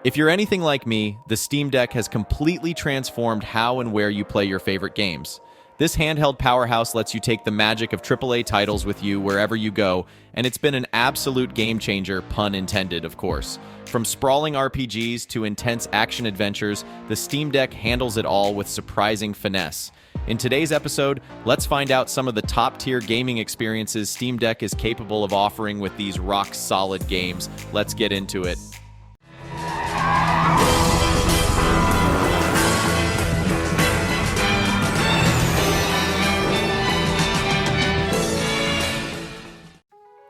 If you're anything like me, the Steam Deck has completely transformed how and where you play your favorite games. This handheld powerhouse lets you take the magic of AAA titles with you wherever you go, and it's been an absolute game changer, pun intended, of course. From sprawling RPGs to intense action adventures, the Steam Deck handles it all with surprising finesse. In today's episode, let's find out some of the top-tier gaming experiences Steam Deck is capable of offering with these rock-solid games. Let's get into it.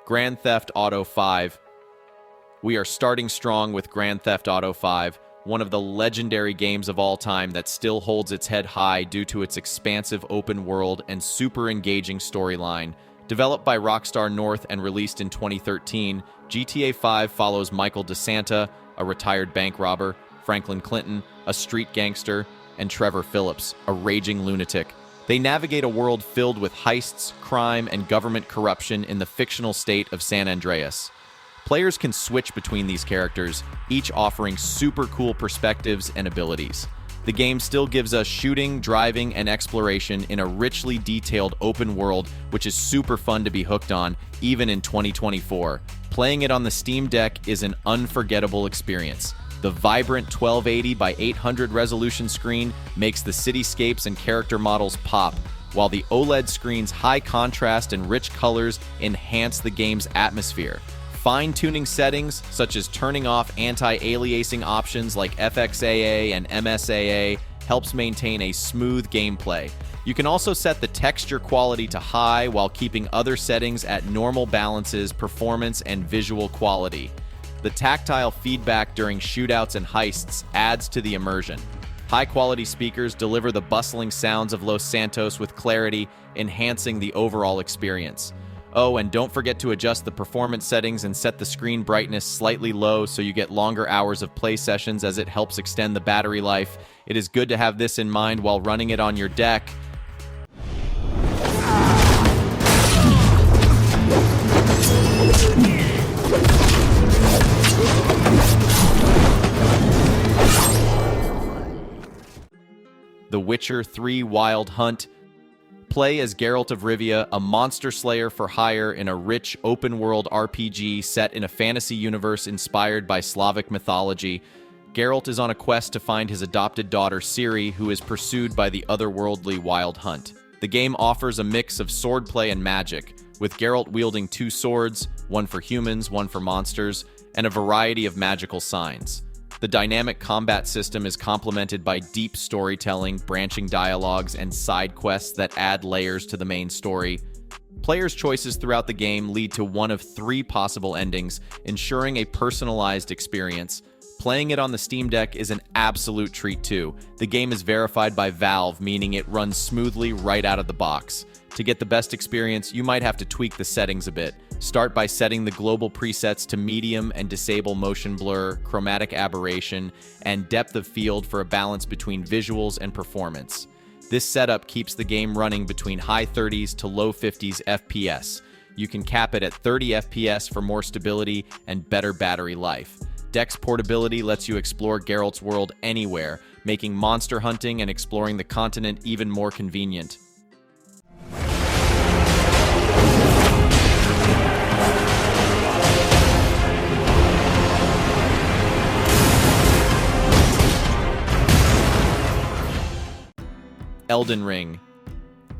Grand Theft Auto V. We are starting strong with Grand Theft Auto V, one of the legendary games of all time that still holds its head high due to its expansive open world and super engaging storyline. Developed by Rockstar North and released in 2013, GTA V follows Michael DeSanta, a retired bank robber, Franklin Clinton, a street gangster, and Trevor Phillips, a raging lunatic. They navigate a world filled with heists, crime, and government corruption in the fictional state of San Andreas. Players can switch between these characters, each offering super cool perspectives and abilities. The game still gives us shooting, driving, and exploration in a richly detailed open world, which is super fun to be hooked on, even in 2024. Playing it on the Steam Deck is an unforgettable experience. The vibrant 1280 by 800 resolution screen makes the cityscapes and character models pop, while the OLED screen's high contrast and rich colors enhance the game's atmosphere. Fine-tuning settings, such as turning off anti-aliasing options like FXAA and MSAA, helps maintain a smooth gameplay. You can also set the texture quality to high while keeping other settings at normal balances, performance, and visual quality. The tactile feedback during shootouts and heists adds to the immersion. High-quality speakers deliver the bustling sounds of Los Santos with clarity, enhancing the overall experience. Oh, and don't forget to adjust the performance settings and set the screen brightness slightly low so you get longer hours of play sessions as it helps extend the battery life. It is good to have this in mind while running it on your deck. The Witcher 3 Wild Hunt. Play as Geralt of Rivia, a monster slayer for hire in a rich, open-world RPG set in a fantasy universe inspired by Slavic mythology. Geralt is on a quest to find his adopted daughter Ciri, who is pursued by the otherworldly Wild Hunt. The game offers a mix of swordplay and magic, with Geralt wielding two swords, one for humans, one for monsters, and a variety of magical signs. The dynamic combat system is complemented by deep storytelling, branching dialogues, and side quests that add layers to the main story. Players' choices throughout the game lead to one of three possible endings, ensuring a personalized experience. Playing it on the Steam Deck is an absolute treat too. The game is verified by Valve, meaning it runs smoothly right out of the box. To get the best experience, you might have to tweak the settings a bit. Start by setting the global presets to medium and disable motion blur, chromatic aberration, and depth of field for a balance between visuals and performance. This setup keeps the game running between high 30s to low 50s FPS. You can cap it at 30 FPS for more stability and better battery life. Deck's portability lets you explore Geralt's world anywhere, making monster hunting and exploring the continent even more convenient. Elden Ring.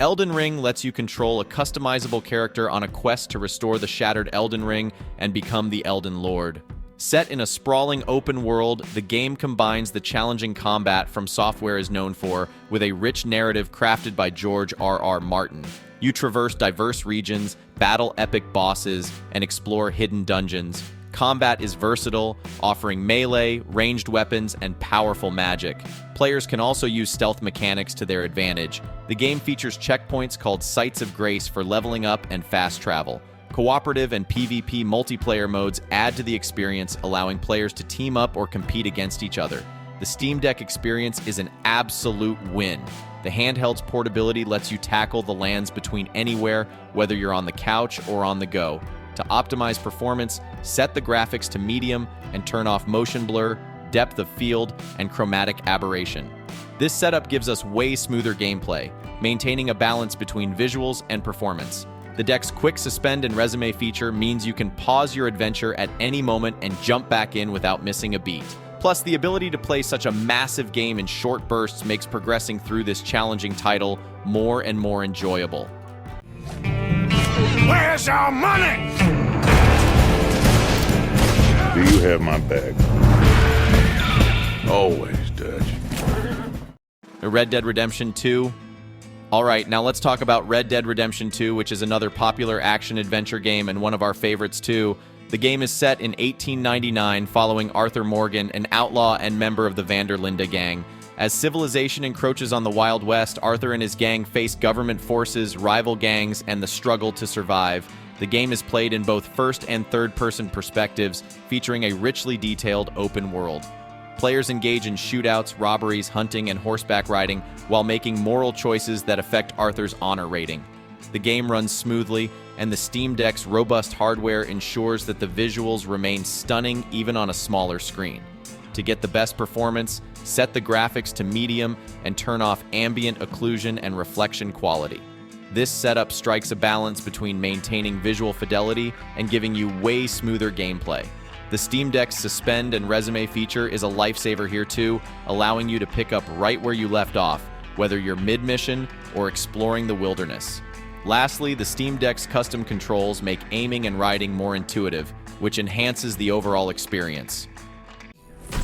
Elden Ring lets you control a customizable character on a quest to restore the shattered Elden Ring and become the Elden Lord. Set in a sprawling open world, the game combines the challenging combat from Software is known for with a rich narrative crafted by George R.R. Martin. You traverse diverse regions, battle epic bosses, and explore hidden dungeons. Combat is versatile, offering melee, ranged weapons, and powerful magic. Players can also use stealth mechanics to their advantage. The game features checkpoints called Sites of Grace for leveling up and fast travel. Cooperative and PvP multiplayer modes add to the experience, allowing players to team up or compete against each other. The Steam Deck experience is an absolute win. The handheld's portability lets you tackle the lands between anywhere, whether you're on the couch or on the go. To optimize performance, set the graphics to medium and turn off motion blur. depth of field, and chromatic aberration. This setup gives us way smoother gameplay, maintaining a balance between visuals and performance. The deck's quick suspend and resume feature means you can pause your adventure at any moment and jump back in without missing a beat. Plus, the ability to play such a massive game in short bursts makes progressing through this challenging title more and more enjoyable. Where's our money? Do you have my back? Always, Dutch. Red Dead Redemption 2. Alright, now let's talk about Red Dead Redemption 2, which is another popular action-adventure game and one of our favorites too. The game is set in 1899 following Arthur Morgan, an outlaw and member of the Vanderlinde gang. As civilization encroaches on the Wild West, Arthur and his gang face government forces, rival gangs, and the struggle to survive. The game is played in both first and third-person perspectives, featuring a richly detailed open world. Players engage in shootouts, robberies, hunting, and horseback riding while making moral choices that affect Arthur's honor rating. The game runs smoothly, and the Steam Deck's robust hardware ensures that the visuals remain stunning even on a smaller screen. To get the best performance, set the graphics to medium and turn off ambient occlusion and reflection quality. This setup strikes a balance between maintaining visual fidelity and giving you way smoother gameplay. The Steam Deck's suspend and resume feature is a lifesaver here too, allowing you to pick up right where you left off, whether you're mid-mission or exploring the wilderness. Lastly, the Steam Deck's custom controls make aiming and riding more intuitive, which enhances the overall experience. The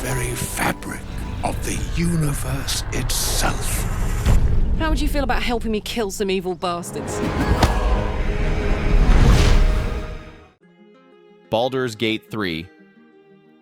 very fabric of the universe itself. How would you feel about helping me kill some evil bastards? Baldur's Gate 3.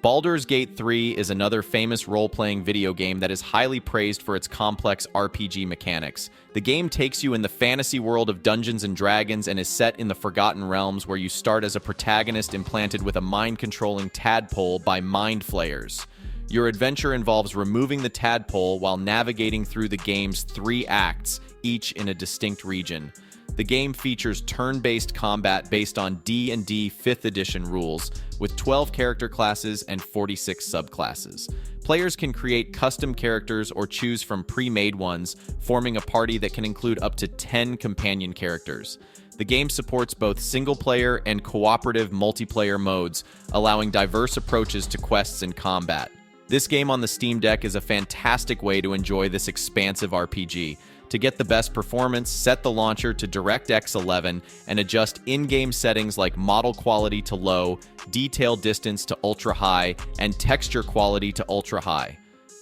Baldur's Gate 3 is another famous role-playing video game that is highly praised for its complex RPG mechanics. The game takes you in the fantasy world of Dungeons & Dragons and is set in the Forgotten Realms, where you start as a protagonist implanted with a mind-controlling tadpole by Mind Flayers. Your adventure involves removing the tadpole while navigating through the game's 3 acts, each in a distinct region. The game features turn-based combat based on D&D 5th edition rules, with 12 character classes and 46 subclasses. Players can create custom characters or choose from pre-made ones, forming a party that can include up to 10 companion characters. The game supports both single-player and cooperative multiplayer modes, allowing diverse approaches to quests and combat. This game on the Steam Deck is a fantastic way to enjoy this expansive RPG. To get the best performance, set the launcher to DirectX 11 and adjust in-game settings like model quality to low, detail distance to ultra-high, and texture quality to ultra-high.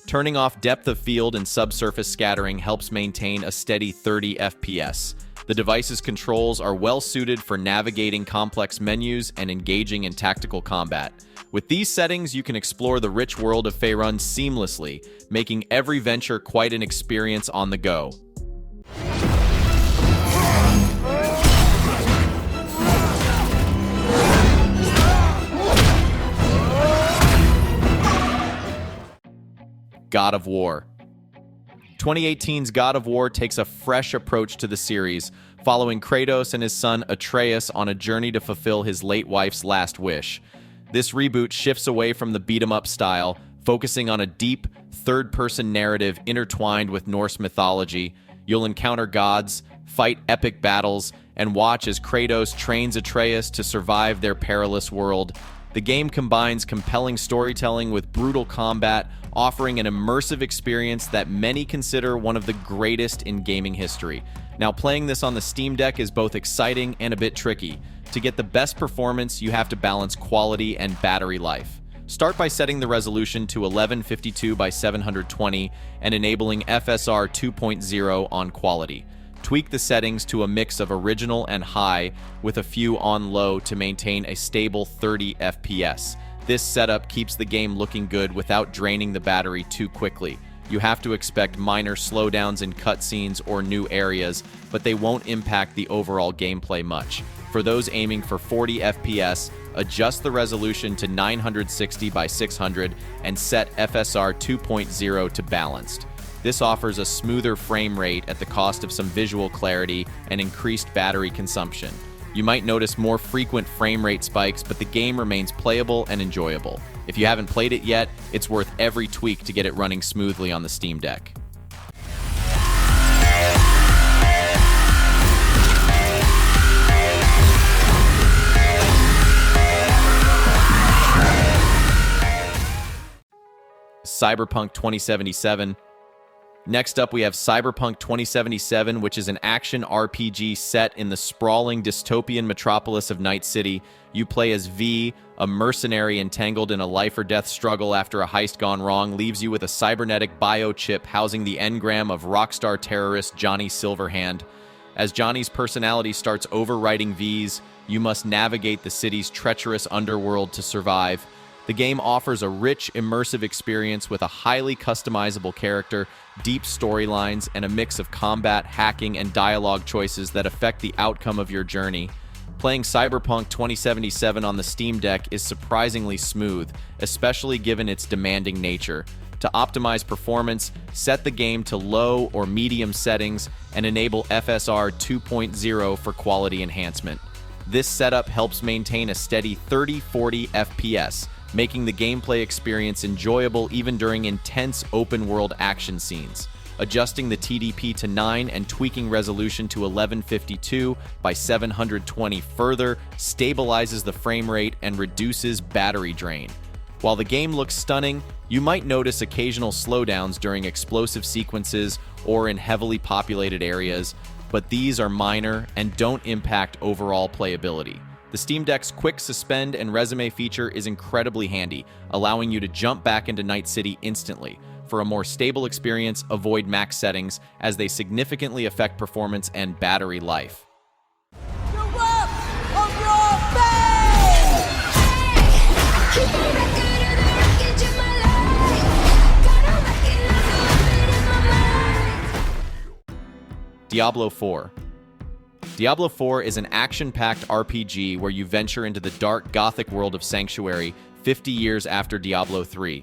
Turning off depth of field and subsurface scattering helps maintain a steady 30 FPS. The device's controls are well suited for navigating complex menus and engaging in tactical combat. With these settings, you can explore the rich world of Faerun seamlessly, making every venture quite an experience on the go. God of War. 2018's God of War takes a fresh approach to the series, following Kratos and his son Atreus on a journey to fulfill his late wife's last wish. This reboot shifts away from the beat-em-up style, focusing on a deep, third-person narrative intertwined with Norse mythology. You'll encounter gods, fight epic battles, and watch as Kratos trains Atreus to survive their perilous world. The game combines compelling storytelling with brutal combat, offering an immersive experience that many consider one of the greatest in gaming history. Now, playing this on the Steam Deck is both exciting and a bit tricky. To get the best performance, you have to balance quality and battery life. Start by setting the resolution to 1152 by 720 and enabling FSR 2.0 on quality. Tweak the settings to a mix of original and high, with a few on low to maintain a stable 30 FPS. This setup keeps the game looking good without draining the battery too quickly. You have to expect minor slowdowns in cutscenes or new areas, but they won't impact the overall gameplay much. For those aiming for 40 FPS, adjust the resolution to 960 by 600 and set FSR 2.0 to balanced. This offers a smoother frame rate at the cost of some visual clarity and increased battery consumption. You might notice more frequent frame rate spikes, but the game remains playable and enjoyable. If you haven't played it yet, it's worth every tweak to get it running smoothly on the Steam Deck. Cyberpunk 2077. Next up, we have Cyberpunk 2077, which is an action RPG set in the sprawling dystopian metropolis of Night City. You play as V, a mercenary entangled in a life-or-death struggle after a heist gone wrong leaves you with a cybernetic biochip housing the engram of rockstar terrorist Johnny Silverhand. As Johnny's personality starts overwriting V's, you must navigate the city's treacherous underworld to survive. The game offers a rich, immersive experience with a highly customizable character, deep storylines, and a mix of combat, hacking, and dialogue choices that affect the outcome of your journey. Playing Cyberpunk 2077 on the Steam Deck is surprisingly smooth, especially given its demanding nature. To optimize performance, set the game to low or medium settings and enable FSR 2.0 for quality enhancement. This setup helps maintain a steady 30-40 FPS, making the gameplay experience enjoyable even during intense open-world action scenes. Adjusting the TDP to 9 and tweaking resolution to 1152 by 720 further stabilizes the frame rate and reduces battery drain. While the game looks stunning, you might notice occasional slowdowns during explosive sequences or in heavily populated areas, but these are minor and don't impact overall playability. The Steam Deck's quick suspend and resume feature is incredibly handy, allowing you to jump back into Night City instantly. For a more stable experience, avoid max settings, as they significantly affect performance and battery life. Diablo IV. Diablo IV is an action-packed RPG where you venture into the dark Gothic world of Sanctuary 50 years after Diablo III.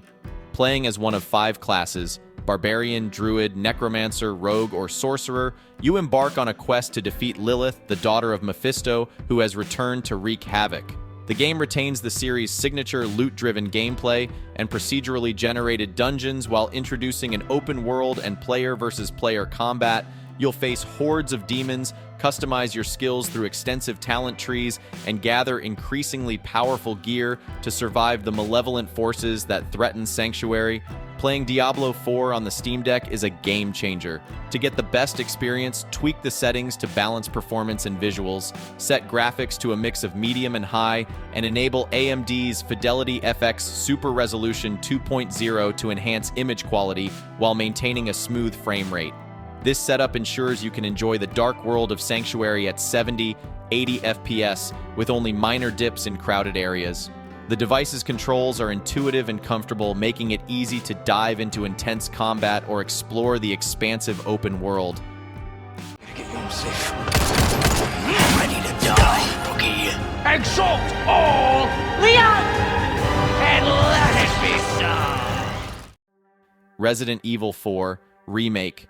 Playing as one of 5 classes, Barbarian, Druid, Necromancer, Rogue, or Sorcerer, you embark on a quest to defeat Lilith, the daughter of Mephisto, who has returned to wreak havoc. The game retains the series' signature loot-driven gameplay and procedurally generated dungeons while introducing an open world and player-versus-player combat. You'll face hordes of demons, customize your skills through extensive talent trees, and gather increasingly powerful gear to survive the malevolent forces that threaten Sanctuary. Playing Diablo IV on the Steam Deck is a game changer. To get the best experience, tweak the settings to balance performance and visuals, set graphics to a mix of medium and high, and enable AMD's Fidelity FX Super Resolution 2.0 to enhance image quality while maintaining a smooth frame rate. This setup ensures you can enjoy the dark world of Sanctuary at 70, 80 FPS with only minor dips in crowded areas. The device's controls are intuitive and comfortable, making it easy to dive into intense combat or explore the expansive open world. Get home safe. Ready to die, Boogie. Exalt all, Leon, and let it be so. Resident Evil 4 Remake.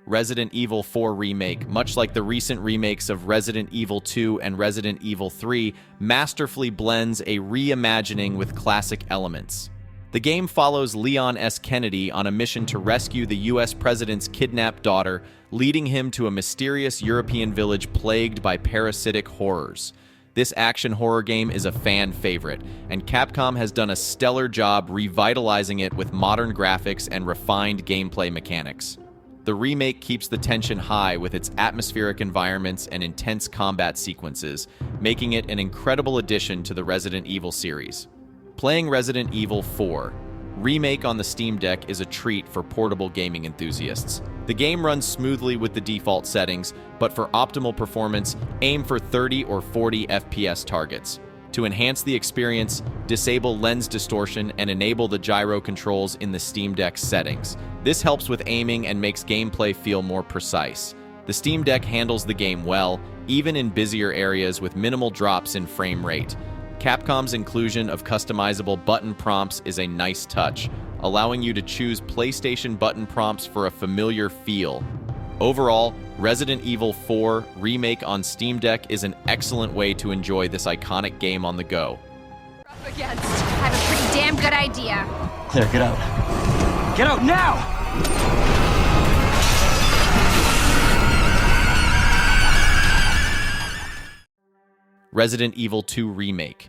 Resident Evil 4 Remake, much like the recent remakes of Resident Evil 2 and Resident Evil 3, masterfully blends a reimagining with classic elements. The game follows Leon S. Kennedy on a mission to rescue the US president's kidnapped daughter, leading him to a mysterious European village plagued by parasitic horrors. This action horror game is a fan favorite, and Capcom has done a stellar job revitalizing it with modern graphics and refined gameplay mechanics. The remake keeps the tension high with its atmospheric environments and intense combat sequences, making it an incredible addition to the Resident Evil series. Playing Resident Evil 4 Remake on the Steam Deck is a treat for portable gaming enthusiasts. The game runs smoothly with the default settings, but for optimal performance, aim for 30 or 40 FPS targets. To enhance the experience, disable lens distortion and enable the gyro controls in the Steam Deck settings. This helps with aiming and makes gameplay feel more precise. The Steam Deck handles the game well, even in busier areas with minimal drops in frame rate. Capcom's inclusion of customizable button prompts is a nice touch, allowing you to choose PlayStation button prompts for a familiar feel. Overall, Resident Evil 4 Remake on Steam Deck is an excellent way to enjoy this iconic game on the go. Up against. I have a pretty damn good idea. There, get out. Get out now! Resident Evil 2 Remake.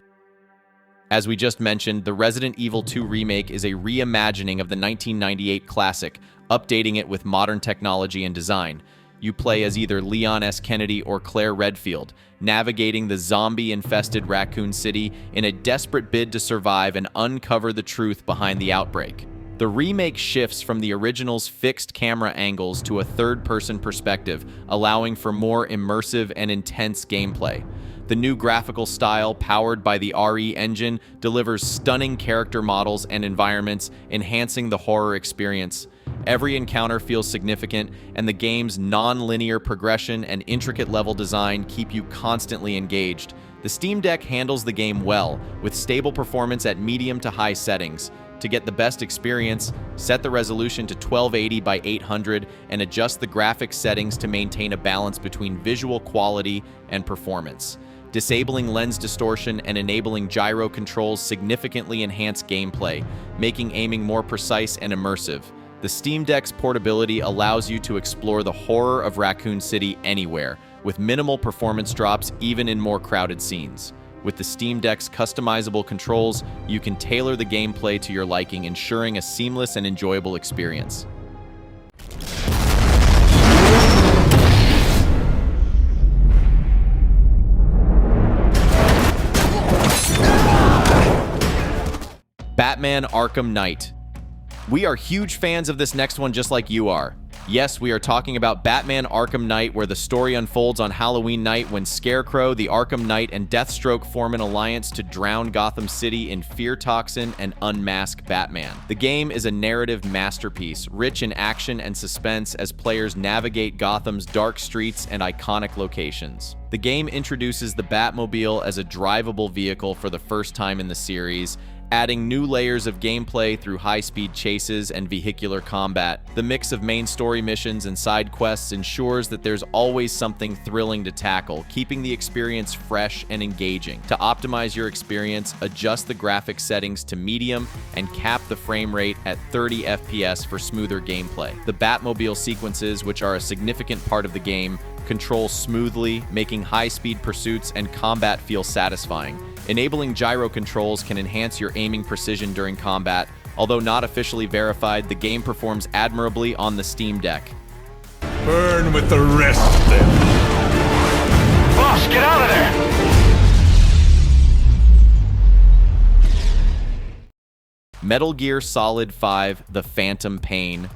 As we just mentioned, the Resident Evil 2 Remake is a reimagining of the 1998 classic, updating it with modern technology and design. You play as either Leon S. Kennedy or Claire Redfield, navigating the zombie-infested Raccoon City in a desperate bid to survive and uncover the truth behind the outbreak. The remake shifts from the original's fixed camera angles to a third-person perspective, allowing for more immersive and intense gameplay. The new graphical style, powered by the RE engine, delivers stunning character models and environments, enhancing the horror experience. Every encounter feels significant, and the game's non-linear progression and intricate level design keep you constantly engaged. The Steam Deck handles the game well, with stable performance at medium to high settings. To get the best experience, set the resolution to 1280 by 800 and adjust the graphics settings to maintain a balance between visual quality and performance. Disabling lens distortion and enabling gyro controls significantly enhance gameplay, making aiming more precise and immersive. The Steam Deck's portability allows you to explore the horror of Raccoon City anywhere, with minimal performance drops even in more crowded scenes. With the Steam Deck's customizable controls, you can tailor the gameplay to your liking, ensuring a seamless and enjoyable experience. Batman Arkham Knight. We are huge fans of this next one just like you are. Yes, we are talking about Batman Arkham Knight, where the story unfolds on Halloween night when Scarecrow, the Arkham Knight, and Deathstroke form an alliance to drown Gotham City in fear toxin and unmask Batman. The game is a narrative masterpiece, rich in action and suspense as players navigate Gotham's dark streets and iconic locations. The game introduces the Batmobile as a drivable vehicle for the first time in the series, adding new layers of gameplay through high-speed chases and vehicular combat. The mix of main story missions and side quests ensures that there's always something thrilling to tackle, keeping the experience fresh and engaging. To optimize your experience, adjust the graphics settings to medium and cap the frame rate at 30 FPS for smoother gameplay. The Batmobile sequences, which are a significant part of the game, control smoothly, making high-speed pursuits and combat feel satisfying. Enabling gyro controls can enhance your aiming precision during combat. Although not officially verified, the game performs admirably on the Steam Deck. Burn with the rest of them. Boss, get out of there! Metal Gear Solid 5: The Phantom Pain.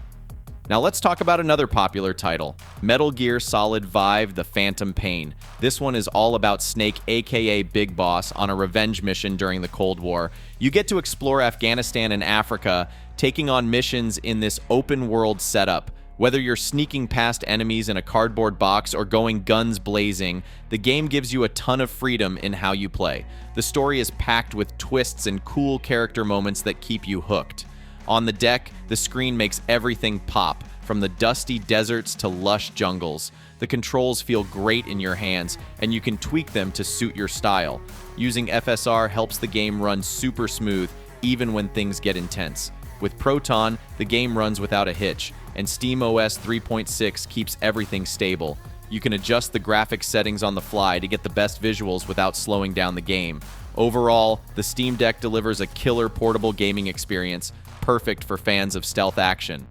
Now let's talk about another popular title, Metal Gear Solid 5: The Phantom Pain. This one is all about Snake, aka Big Boss, on a revenge mission during the Cold War. You get to explore Afghanistan and Africa, taking on missions in this open-world setup. Whether you're sneaking past enemies in a cardboard box or going guns blazing, the game gives you a ton of freedom in how you play. The story is packed with twists and cool character moments that keep you hooked. On the deck, the screen makes everything pop, from the dusty deserts to lush jungles. The controls feel great in your hands, and you can tweak them to suit your style. Using FSR helps the game run super smooth, even when things get intense. With Proton, the game runs without a hitch, and SteamOS 3.6 keeps everything stable. You can adjust the graphics settings on the fly to get the best visuals without slowing down the game. Overall, the Steam Deck delivers a killer portable gaming experience, perfect for fans of stealth action.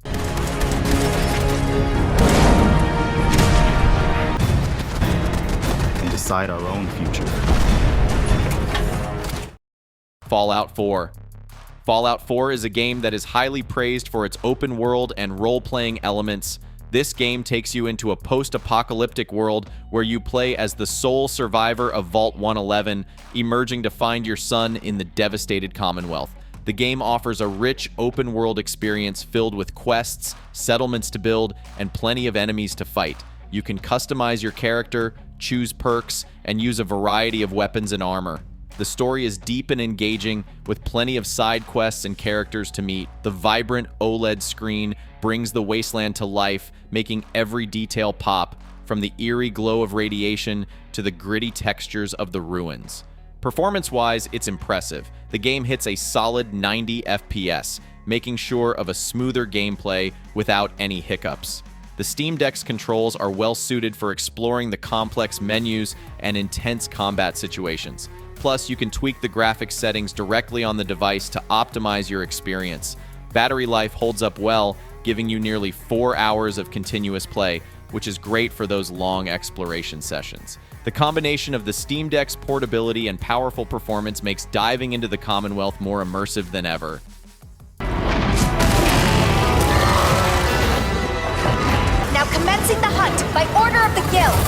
And decide our own future. Fallout 4. Fallout 4 is a game that is highly praised for its open world and role-playing elements. This game takes you into a post-apocalyptic world where you play as the sole survivor of Vault 111, emerging to find your son in the devastated Commonwealth. The game offers a rich open-world experience filled with quests, settlements to build, and plenty of enemies to fight. You can customize your character, choose perks, and use a variety of weapons and armor. The story is deep and engaging, with plenty of side quests and characters to meet. The vibrant OLED screen brings the wasteland to life, making every detail pop, from the eerie glow of radiation to the gritty textures of the ruins. Performance-wise, it's impressive. The game hits a solid 90 FPS, making sure of a smoother gameplay without any hiccups. The Steam Deck's controls are well suited for exploring the complex menus and intense combat situations. Plus, you can tweak the graphics settings directly on the device to optimize your experience. Battery life holds up well, giving you nearly 4 hours of continuous play, which is great for those long exploration sessions. The combination of the Steam Deck's portability and powerful performance makes diving into the Commonwealth more immersive than ever. Now commencing the hunt by order of the guild.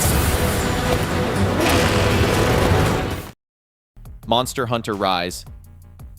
Monster Hunter Rise.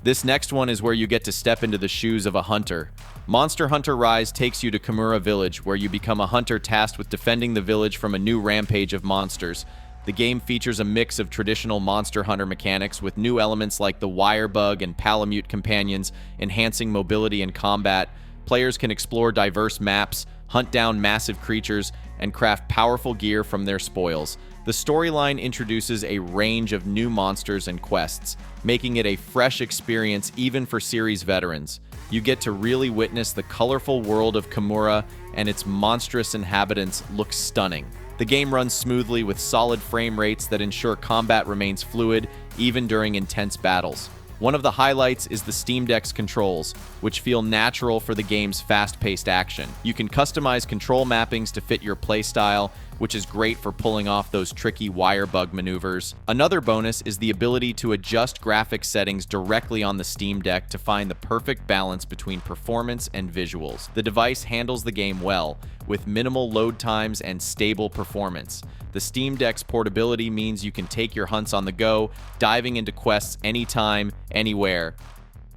This next one is where you get to step into the shoes of a hunter. Monster Hunter Rise takes you to Kimura Village, where you become a hunter tasked with defending the village from a new rampage of monsters. The game features a mix of traditional Monster Hunter mechanics with new elements like the wire bug and palamute companions, enhancing mobility and combat. Players can explore diverse maps, hunt down massive creatures, and craft powerful gear from their spoils. The storyline introduces a range of new monsters and quests, making it a fresh experience even for series veterans. You get to really witness the colorful world of Kimura, and its monstrous inhabitants look stunning. The game runs smoothly with solid frame rates that ensure combat remains fluid even during intense battles. One of the highlights is the Steam Deck's controls, which feel natural for the game's fast-paced action. You can customize control mappings to fit your playstyle, which is great for pulling off those tricky wire bug maneuvers. Another bonus is the ability to adjust graphics settings directly on the Steam Deck to find the perfect balance between performance and visuals. The device handles the game well, with minimal load times and stable performance. The Steam Deck's portability means you can take your hunts on the go, diving into quests anytime, anywhere.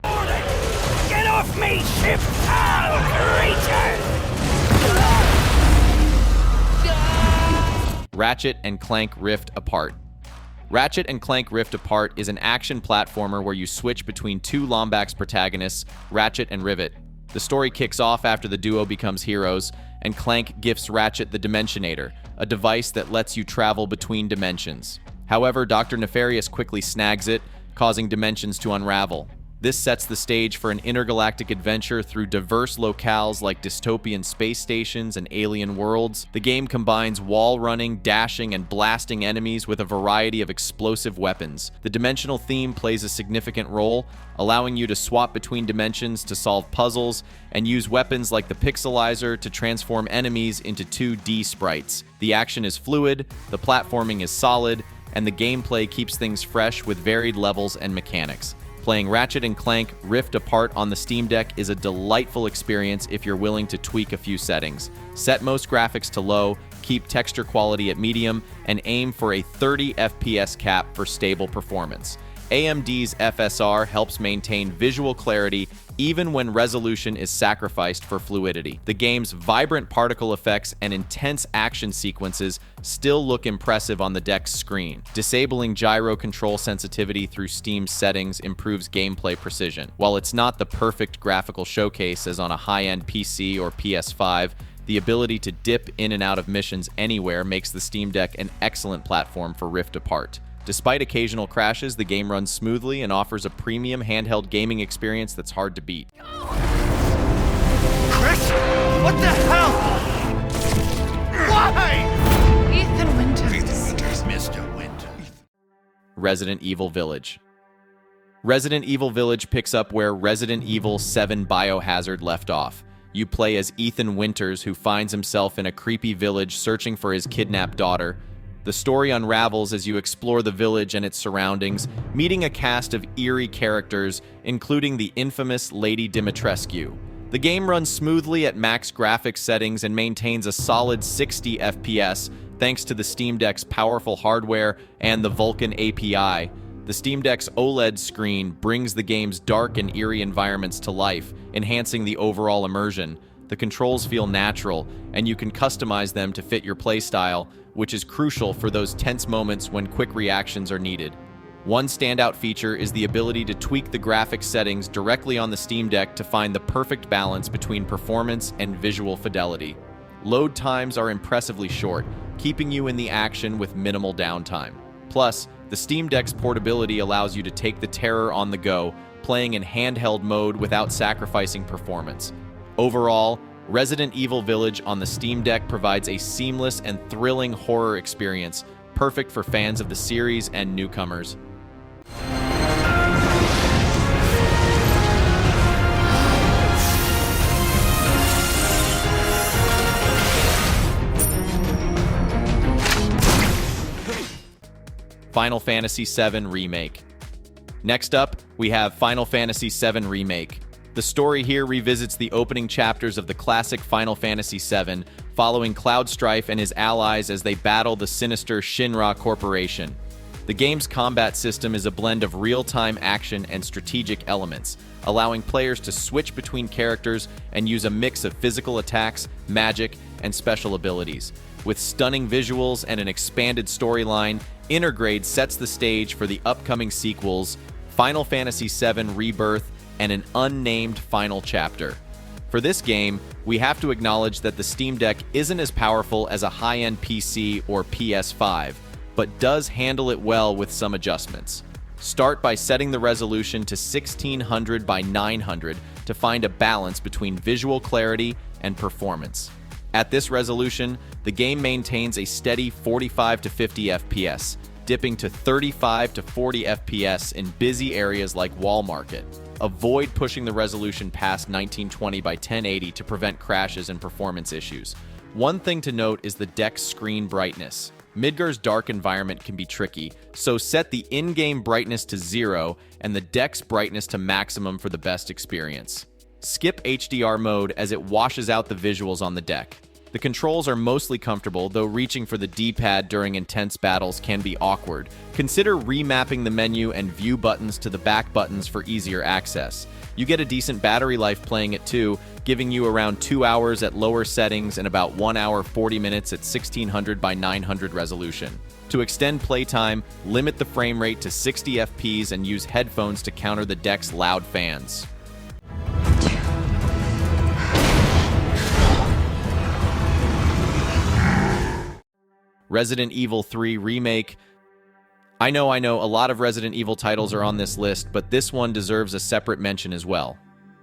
Get off me, ship! Creature! Ratchet and Clank Rift Apart. Ratchet and Clank Rift Apart is an action platformer where you switch between two Lombax protagonists, Ratchet and Rivet. The story kicks off after the duo becomes heroes, and Clank gifts Ratchet the Dimensionator, a device that lets you travel between dimensions. However, Dr. Nefarious quickly snags it, causing dimensions to unravel. This sets the stage for an intergalactic adventure through diverse locales like dystopian space stations and alien worlds. The game combines wall running, dashing, and blasting enemies with a variety of explosive weapons. The dimensional theme plays a significant role, allowing you to swap between dimensions to solve puzzles and use weapons like the Pixelizer to transform enemies into 2D sprites. The action is fluid, the platforming is solid, and the gameplay keeps things fresh with varied levels and mechanics. Playing Ratchet and Clank Rift Apart on the Steam Deck is a delightful experience if you're willing to tweak a few settings. Set most graphics to low, keep texture quality at medium, and aim for a 30 FPS cap for stable performance. AMD's FSR helps maintain visual clarity even when resolution is sacrificed for fluidity. The game's vibrant particle effects and intense action sequences still look impressive on the deck's screen. Disabling gyro control sensitivity through Steam's settings improves gameplay precision. While it's not the perfect graphical showcase as on a high-end PC or PS5, the ability to dip in and out of missions anywhere makes the Steam Deck an excellent platform for Rift Apart. Despite occasional crashes, the game runs smoothly and offers a premium handheld gaming experience that's hard to beat. Chris? What the hell? Why? Ethan Winters. Mr. Winter. Resident Evil Village. Resident Evil Village picks up where Resident Evil 7 Biohazard left off. You play as Ethan Winters, who finds himself in a creepy village searching for his kidnapped daughter. The story unravels as you explore the village and its surroundings, meeting a cast of eerie characters, including the infamous Lady Dimitrescu. The game runs smoothly at max graphics settings and maintains a solid 60 FPS thanks to the Steam Deck's powerful hardware and the Vulkan API. The Steam Deck's OLED screen brings the game's dark and eerie environments to life, enhancing the overall immersion. The controls feel natural, and you can customize them to fit your playstyle, which is crucial for those tense moments when quick reactions are needed. One standout feature is the ability to tweak the graphics settings directly on the Steam Deck to find the perfect balance between performance and visual fidelity. Load times are impressively short, keeping you in the action with minimal downtime. Plus, the Steam Deck's portability allows you to take the terror on the go, playing in handheld mode without sacrificing performance. Overall, Resident Evil Village on the Steam Deck provides a seamless and thrilling horror experience, perfect for fans of the series and newcomers. Final Fantasy VII Remake. Next up, we have Final Fantasy VII Remake. The story here revisits the opening chapters of the classic Final Fantasy VII, following Cloud Strife and his allies as they battle the sinister Shinra Corporation. The game's combat system is a blend of real-time action and strategic elements, allowing players to switch between characters and use a mix of physical attacks, magic, and special abilities. With stunning visuals and an expanded storyline, Intergrade sets the stage for the upcoming sequels, Final Fantasy VII Rebirth, and an unnamed final chapter. For this game, we have to acknowledge that the Steam Deck isn't as powerful as a high-end PC or PS5, but does handle it well with some adjustments. Start by setting the resolution to 1600 by 900 to find a balance between visual clarity and performance. At this resolution, the game maintains a steady 45 to 50 FPS, dipping to 35 to 40 FPS in busy areas like Wall Market. Avoid pushing the resolution past 1920 by 1080 to prevent crashes and performance issues. One thing to note is the deck's screen brightness. Midgar's dark environment can be tricky, so set the in-game brightness to 0 and the deck's brightness to maximum for the best experience. Skip HDR mode as it washes out the visuals on the deck. The controls are mostly comfortable, though reaching for the D-pad during intense battles can be awkward. Consider remapping the menu and view buttons to the back buttons for easier access. You get a decent battery life playing it too, giving you around 2 hours at lower settings and about 1 hour 40 minutes at 1600 by 900 resolution. To extend playtime, limit the frame rate to 60 FPS and use headphones to counter the deck's loud fans. Resident Evil 3 Remake. I know, a lot of Resident Evil titles are on this list, but this one deserves a separate mention as well.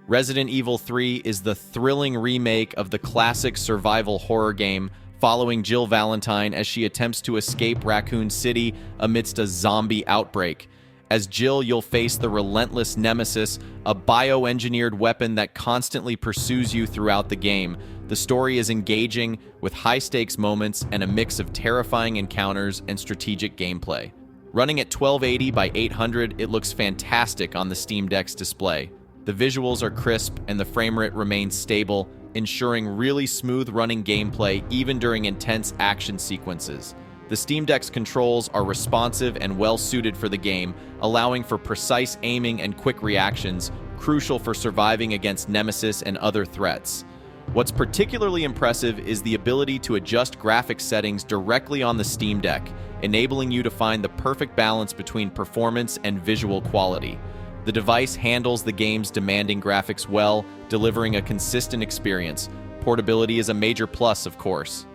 Resident Evil 3 is the thrilling remake of the classic survival horror game, following Jill Valentine as she attempts to escape Raccoon City amidst a zombie outbreak. As Jill, you'll face the relentless Nemesis, a bioengineered weapon that constantly pursues you throughout the game. The story is engaging, with high-stakes moments and a mix of terrifying encounters and strategic gameplay. Running at 1280 by 800, it looks fantastic on the Steam Deck's display. The visuals are crisp and the frame rate remains stable, ensuring really smooth-running gameplay even during intense action sequences. The Steam Deck's controls are responsive and well-suited for the game, allowing for precise aiming and quick reactions, crucial for surviving against Nemesis and other threats. What's particularly impressive is the ability to adjust graphics settings directly on the Steam Deck, enabling you to find the perfect balance between performance and visual quality. The device handles the game's demanding graphics well, delivering a consistent experience. Portability is a major plus, of course.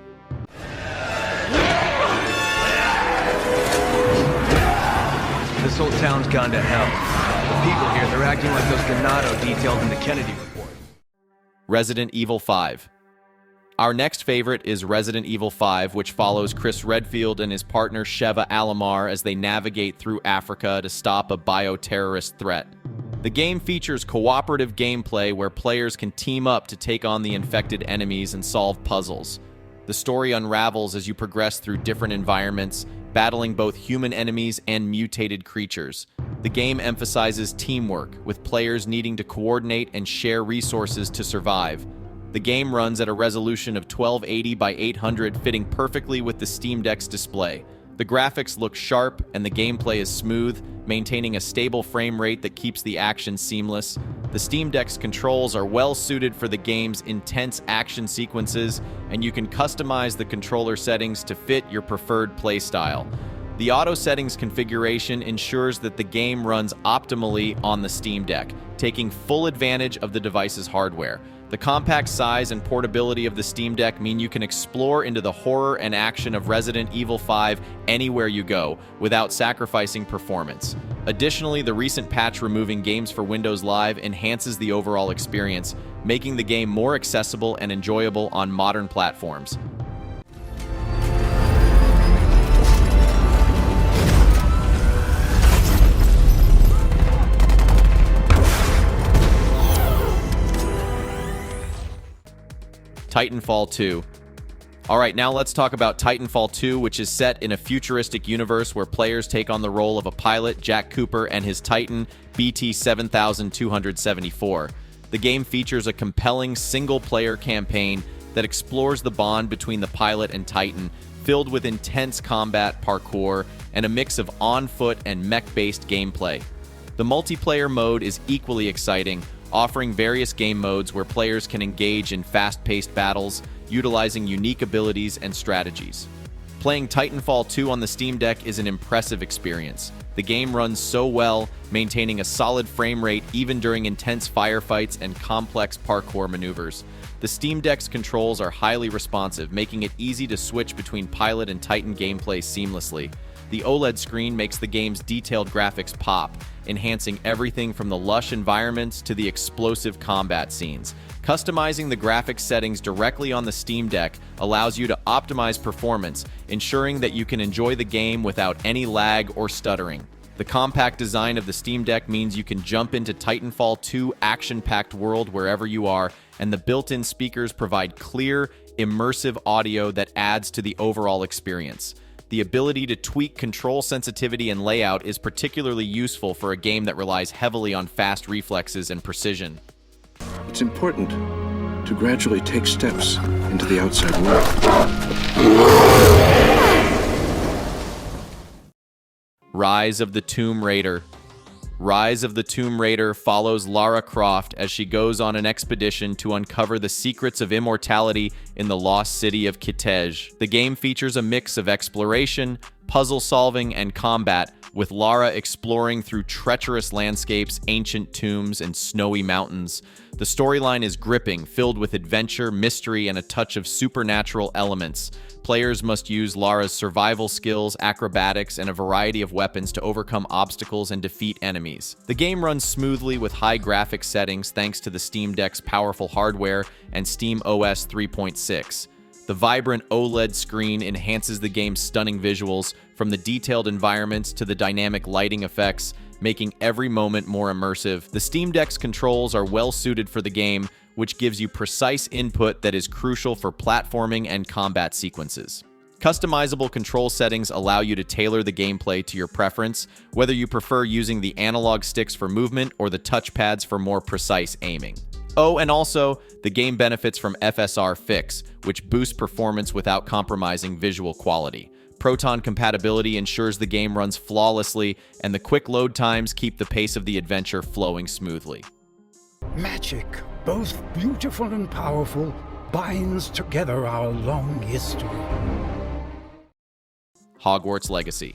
This whole town's gone to hell. The people here, they're acting like those Ganado detailed in the Kennedy report. Resident Evil 5. Our next favorite is Resident Evil 5, which follows Chris Redfield and his partner Sheva Alomar as they navigate through Africa to stop a bioterrorist threat. The game features cooperative gameplay where players can team up to take on the infected enemies and solve puzzles. The story unravels as you progress through different environments, battling both human enemies and mutated creatures. The game emphasizes teamwork, with players needing to coordinate and share resources to survive. The game runs at a resolution of 1280 by 800, fitting perfectly with the Steam Deck's display. The graphics look sharp and the gameplay is smooth, maintaining a stable frame rate that keeps the action seamless. The Steam Deck's controls are well suited for the game's intense action sequences, and you can customize the controller settings to fit your preferred playstyle. The auto settings configuration ensures that the game runs optimally on the Steam Deck, taking full advantage of the device's hardware. The compact size and portability of the Steam Deck mean you can explore into the horror and action of Resident Evil 5 anywhere you go, without sacrificing performance. Additionally, the recent patch removing Games for Windows Live enhances the overall experience, making the game more accessible and enjoyable on modern platforms. Titanfall 2. Alright, now let's talk about Titanfall 2, which is set in a futuristic universe where players take on the role of a pilot, Jack Cooper, and his Titan, BT-7274. The game features a compelling single-player campaign that explores the bond between the pilot and Titan, filled with intense combat, parkour, and a mix of on-foot and mech-based gameplay. The multiplayer mode is equally exciting, offering various game modes where players can engage in fast-paced battles, utilizing unique abilities and strategies. Playing Titanfall 2 on the Steam Deck is an impressive experience. The game runs so well, maintaining a solid frame rate even during intense firefights and complex parkour maneuvers. The Steam Deck's controls are highly responsive, making it easy to switch between Pilot and Titan gameplay seamlessly. The OLED screen makes the game's detailed graphics pop, enhancing everything from the lush environments to the explosive combat scenes. Customizing the graphics settings directly on the Steam Deck allows you to optimize performance, ensuring that you can enjoy the game without any lag or stuttering. The compact design of the Steam Deck means you can jump into Titanfall 2 action-packed world wherever you are, and the built-in speakers provide clear, immersive audio that adds to the overall experience. The ability to tweak control sensitivity and layout is particularly useful for a game that relies heavily on fast reflexes and precision. It's important to gradually take steps into the outside world. Rise of the Tomb Raider. Rise of the Tomb Raider follows Lara Croft as she goes on an expedition to uncover the secrets of immortality in the lost city of Kitej. The game features a mix of exploration, puzzle solving, and combat, with Lara exploring through treacherous landscapes, ancient tombs, and snowy mountains. The storyline is gripping, filled with adventure, mystery, and a touch of supernatural elements. Players must use Lara's survival skills, acrobatics, and a variety of weapons to overcome obstacles and defeat enemies. The game runs smoothly with high graphics settings thanks to the Steam Deck's powerful hardware and SteamOS 3.6. The vibrant OLED screen enhances the game's stunning visuals, from the detailed environments to the dynamic lighting effects, making every moment more immersive. The Steam Deck's controls are well suited for the game, which gives you precise input that is crucial for platforming and combat sequences. Customizable control settings allow you to tailor the gameplay to your preference, whether you prefer using the analog sticks for movement or the touchpads for more precise aiming. Oh, and also, the game benefits from FSR Fix, which boosts performance without compromising visual quality. Proton compatibility ensures the game runs flawlessly, and the quick load times keep the pace of the adventure flowing smoothly. Magic, both beautiful and powerful, binds together our long history. Hogwarts Legacy.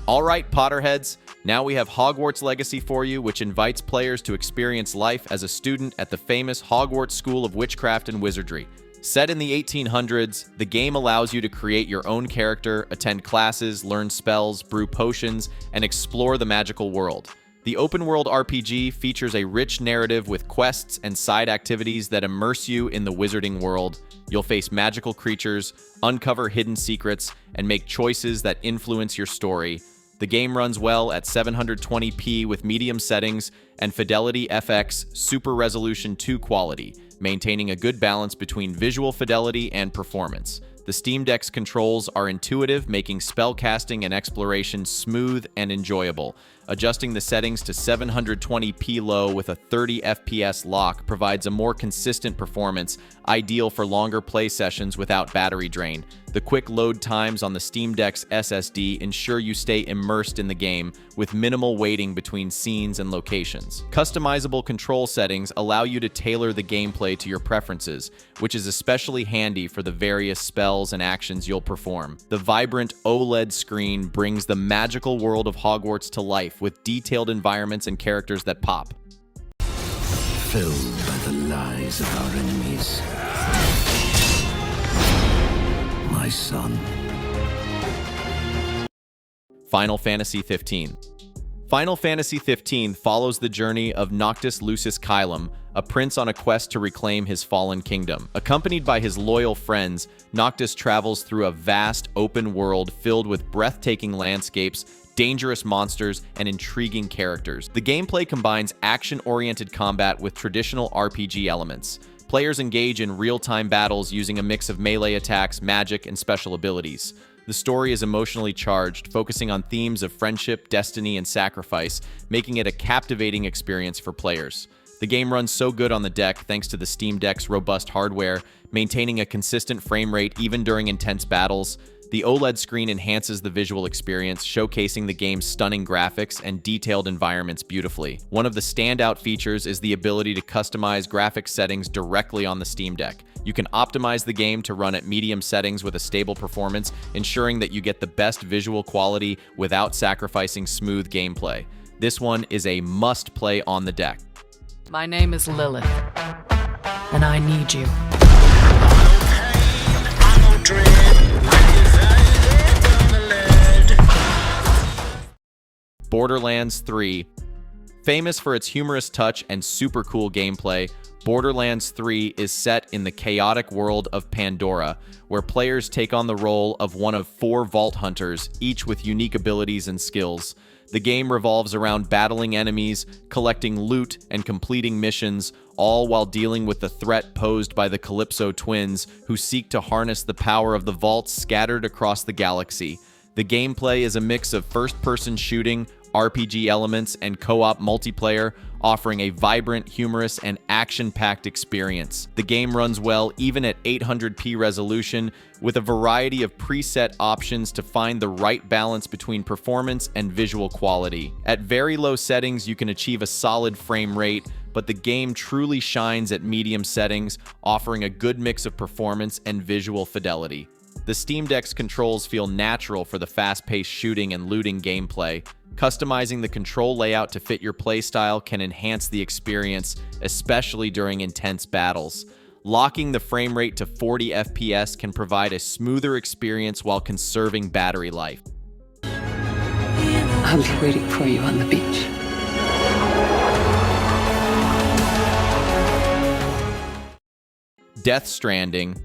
Alright, Potterheads, now we have Hogwarts Legacy for you, which invites players to experience life as a student at the famous Hogwarts School of Witchcraft and Wizardry. Set in the 1800s, the game allows you to create your own character, attend classes, learn spells, brew potions, and explore the magical world. The open-world RPG features a rich narrative with quests and side activities that immerse you in the wizarding world. You'll face magical creatures, uncover hidden secrets, and make choices that influence your story. The game runs well at 720p with medium settings and Fidelity FX Super Resolution 2 quality, maintaining a good balance between visual fidelity and performance. The Steam Deck's controls are intuitive, making spellcasting and exploration smooth and enjoyable. Adjusting the settings to 720p low with a 30 FPS lock provides a more consistent performance, ideal for longer play sessions without battery drain. The quick load times on the Steam Deck's SSD ensure you stay immersed in the game, with minimal waiting between scenes and locations. Customizable control settings allow you to tailor the gameplay to your preferences, which is especially handy for the various spells and actions you'll perform. The vibrant OLED screen brings the magical world of Hogwarts to life with detailed environments and characters that pop. Filled by the lies of our enemies. My son. Final Fantasy XV. Final Fantasy XV follows the journey of Noctis Lucis Caelum, a prince on a quest to reclaim his fallen kingdom. Accompanied by his loyal friends, Noctis travels through a vast, open world filled with breathtaking landscapes, dangerous monsters, and intriguing characters. The gameplay combines action-oriented combat with traditional RPG elements. Players engage in real-time battles using a mix of melee attacks, magic, and special abilities. The story is emotionally charged, focusing on themes of friendship, destiny, and sacrifice, making it a captivating experience for players. The game runs so good on the deck thanks to the Steam Deck's robust hardware, maintaining a consistent frame rate even during intense battles. The OLED screen enhances the visual experience, showcasing the game's stunning graphics and detailed environments beautifully. One of the standout features is the ability to customize graphics settings directly on the Steam Deck. You can optimize the game to run at medium settings with a stable performance, ensuring that you get the best visual quality without sacrificing smooth gameplay. This one is a must-play on the deck. My name is Lilith, and I need you. Borderlands 3. Famous for its humorous touch and super cool gameplay, Borderlands 3 is set in the chaotic world of Pandora, where players take on the role of one of 4 vault hunters, each with unique abilities and skills. The game revolves around battling enemies, collecting loot, and completing missions, all while dealing with the threat posed by the Calypso twins, who seek to harness the power of the vaults scattered across the galaxy. The gameplay is a mix of first-person shooting, RPG elements, and co-op multiplayer, offering a vibrant, humorous, and action-packed experience. The game runs well even at 800p resolution, with a variety of preset options to find the right balance between performance and visual quality. At very low settings, you can achieve a solid frame rate, but the game truly shines at medium settings, offering a good mix of performance and visual fidelity. The Steam Deck's controls feel natural for the fast-paced shooting and looting gameplay. Customizing the control layout to fit your playstyle can enhance the experience, especially during intense battles. Locking the frame rate to 40 FPS can provide a smoother experience while conserving battery life. I'll be waiting for you on the beach. Death Stranding.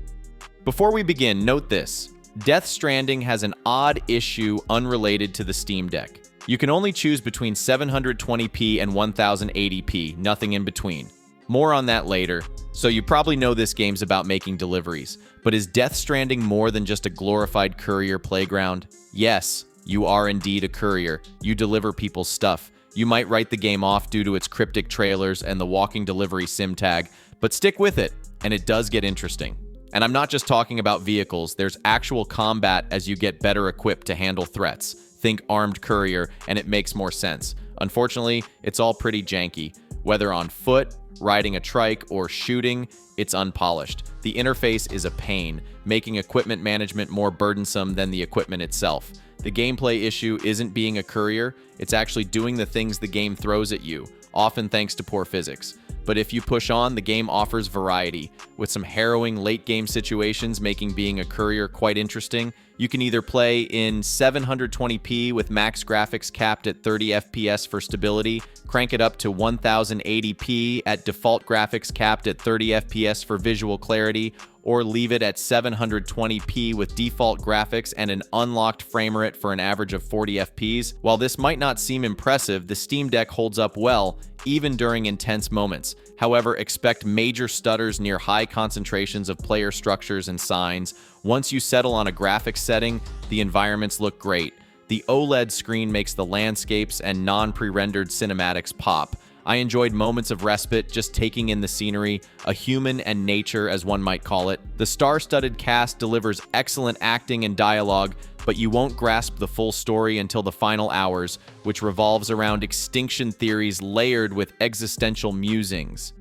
Before we begin, note this. Death Stranding has an odd issue unrelated to the Steam Deck. You can only choose between 720p and 1080p, nothing in between. More on that later. So you probably know this game's about making deliveries, but is Death Stranding more than just a glorified courier playground? Yes, you are indeed a courier. You deliver people's stuff. You might write the game off due to its cryptic trailers and the walking delivery sim tag, but stick with it, and it does get interesting. And I'm not just talking about vehicles, there's actual combat as you get better equipped to handle threats. Think armed courier, and it makes more sense. Unfortunately, it's all pretty janky. Whether on foot, riding a trike, or shooting, it's unpolished. The interface is a pain, making equipment management more burdensome than the equipment itself. The gameplay issue isn't being a courier, it's actually doing the things the game throws at you, often thanks to poor physics. But if you push on, the game offers variety, with some harrowing late-game situations making being a courier quite interesting. You can either play in 720p with max graphics capped at 30 FPS for stability, crank it up to 1080p at default graphics capped at 30 FPS for visual clarity, or leave it at 720p with default graphics and an unlocked frame rate for an average of 40 FPS. While this might not seem impressive, the Steam Deck holds up well, even during intense moments. However, expect major stutters near high concentrations of player structures and signs. Once you settle on a graphics setting, the environments look great. The OLED screen makes the landscapes and non-pre-rendered cinematics pop. I enjoyed moments of respite just taking in the scenery, a human and nature as one might call it. The star-studded cast delivers excellent acting and dialogue, but you won't grasp the full story until the final hours, which revolves around extinction theories layered with existential musings.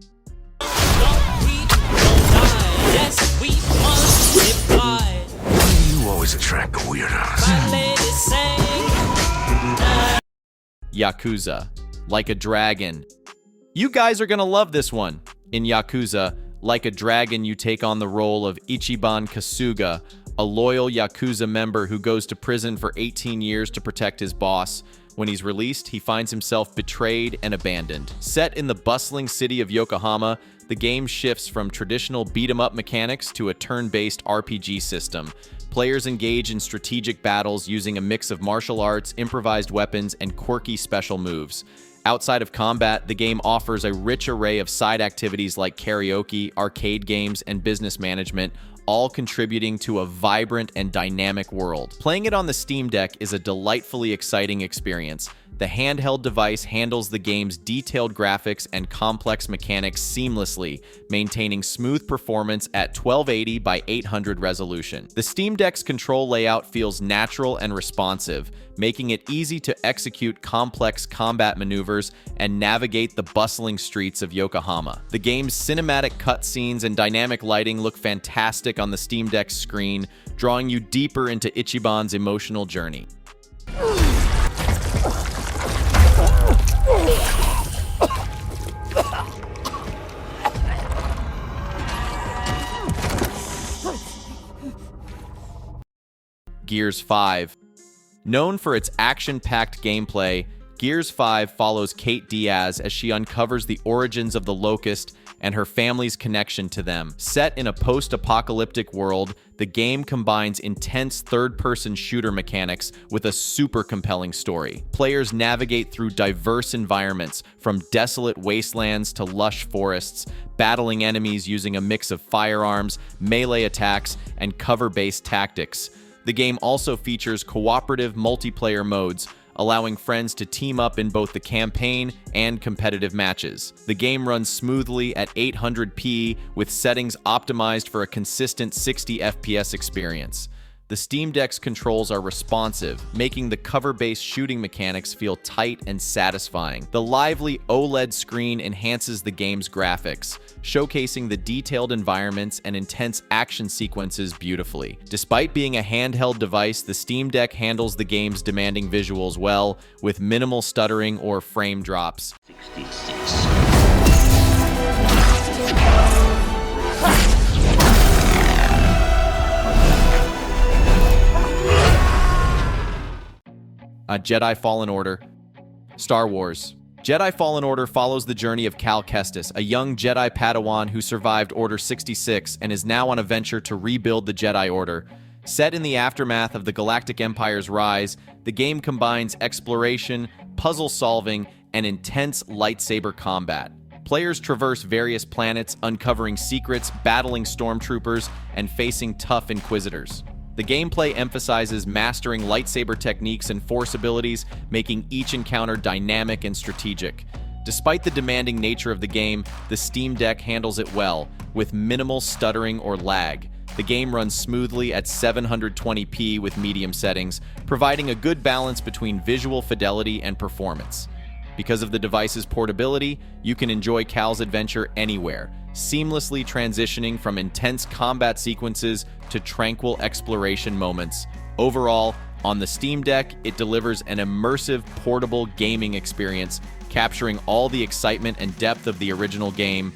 You always attract the weirdos. Yakuza, like a dragon. You guys are gonna love this one. In Yakuza, like a dragon, you take on the role of Ichiban Kasuga, a loyal Yakuza member who goes to prison for 18 years to protect his boss. When he's released, he finds himself betrayed and abandoned. Set in the bustling city of Yokohama, the game shifts from traditional beat-em-up mechanics to a turn-based RPG system. Players engage in strategic battles using a mix of martial arts, improvised weapons, and quirky special moves. Outside of combat, the game offers a rich array of side activities like karaoke, arcade games, and business management, all contributing to a vibrant and dynamic world. Playing it on the Steam Deck is a delightfully exciting experience. The handheld device handles the game's detailed graphics and complex mechanics seamlessly, maintaining smooth performance at 1280 by 800 resolution. The Steam Deck's control layout feels natural and responsive, making it easy to execute complex combat maneuvers and navigate the bustling streets of Yokohama. The game's cinematic cutscenes and dynamic lighting look fantastic on the Steam Deck's screen, drawing you deeper into Ichiban's emotional journey. Gears 5. Known for its action-packed gameplay, Gears 5 follows Kate Diaz as she uncovers the origins of the Locust and her family's connection to them. Set in a post-apocalyptic world, the game combines intense third-person shooter mechanics with a super compelling story. Players navigate through diverse environments, from desolate wastelands to lush forests, battling enemies using a mix of firearms, melee attacks, and cover-based tactics. The game also features cooperative multiplayer modes, allowing friends to team up in both the campaign and competitive matches. The game runs smoothly at 800p with settings optimized for a consistent 60 FPS experience. The Steam Deck's controls are responsive, making the cover-based shooting mechanics feel tight and satisfying. The lively OLED screen enhances the game's graphics, showcasing the detailed environments and intense action sequences beautifully. Despite being a handheld device, the Steam Deck handles the game's demanding visuals well, with minimal stuttering or frame drops. 66. Jedi Fallen Order. Star Wars. Jedi Fallen Order follows the journey of Cal Kestis, a young Jedi Padawan who survived Order 66 and is now on a venture to rebuild the Jedi Order. Set in the aftermath of the Galactic Empire's rise, the game combines exploration, puzzle solving, and intense lightsaber combat. Players traverse various planets, uncovering secrets, battling stormtroopers, and facing tough inquisitors. The gameplay emphasizes mastering lightsaber techniques and force abilities, making each encounter dynamic and strategic. Despite the demanding nature of the game, the Steam Deck handles it well, with minimal stuttering or lag. The game runs smoothly at 720p with medium settings, providing a good balance between visual fidelity and performance. Because of the device's portability, you can enjoy Cal's adventure anywhere, seamlessly transitioning from intense combat sequences to tranquil exploration moments. Overall, on the Steam Deck, it delivers an immersive, portable gaming experience, capturing all the excitement and depth of the original game.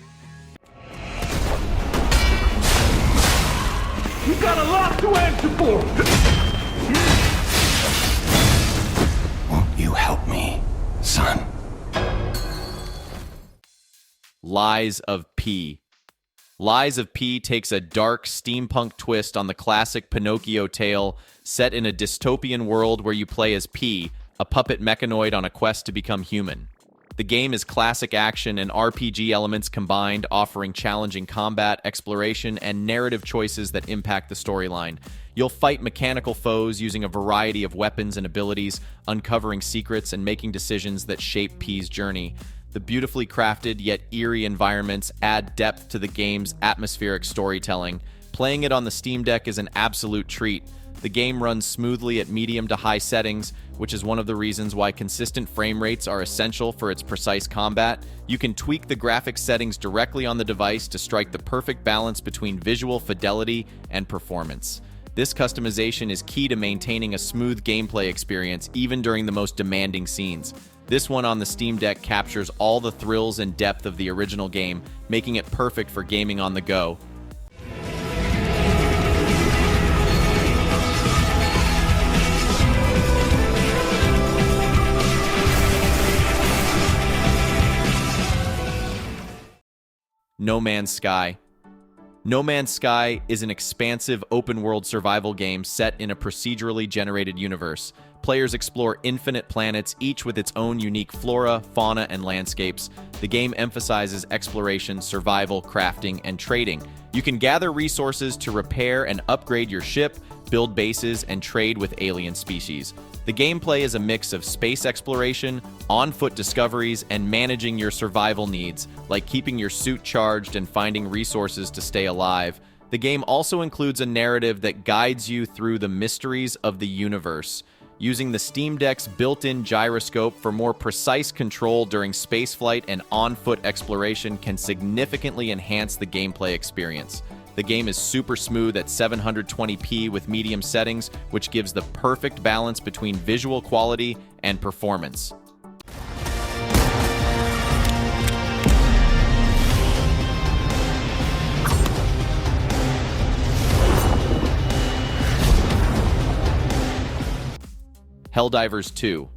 We got a lot to answer for! Won't you help me, son? Lies of P. Lies of P takes a dark steampunk twist on the classic Pinocchio tale, set in a dystopian world where you play as P, a puppet mechanoid on a quest to become human. The game is classic action and RPG elements combined, offering challenging combat, exploration, and narrative choices that impact the storyline. You'll fight mechanical foes using a variety of weapons and abilities, uncovering secrets and making decisions that shape P's journey. The beautifully crafted yet eerie environments add depth to the game's atmospheric storytelling. Playing it on the Steam Deck is an absolute treat. The game runs smoothly at medium to high settings, which is one of the reasons why consistent frame rates are essential for its precise combat. You can tweak the graphics settings directly on the device to strike the perfect balance between visual fidelity and performance. This customization is key to maintaining a smooth gameplay experience even during the most demanding scenes. This one on the Steam Deck captures all the thrills and depth of the original game, making it perfect for gaming on the go. No Man's Sky. No Man's Sky is an expansive open-world survival game set in a procedurally generated universe. Players explore infinite planets, each with its own unique flora, fauna, and landscapes. The game emphasizes exploration, survival, crafting, and trading. You can gather resources to repair and upgrade your ship, build bases, and trade with alien species. The gameplay is a mix of space exploration, on-foot discoveries, and managing your survival needs, like keeping your suit charged and finding resources to stay alive. The game also includes a narrative that guides you through the mysteries of the universe. Using the Steam Deck's built-in gyroscope for more precise control during spaceflight and on-foot exploration can significantly enhance the gameplay experience. The game is super smooth at 720p with medium settings, which gives the perfect balance between visual quality and performance. Helldivers 2.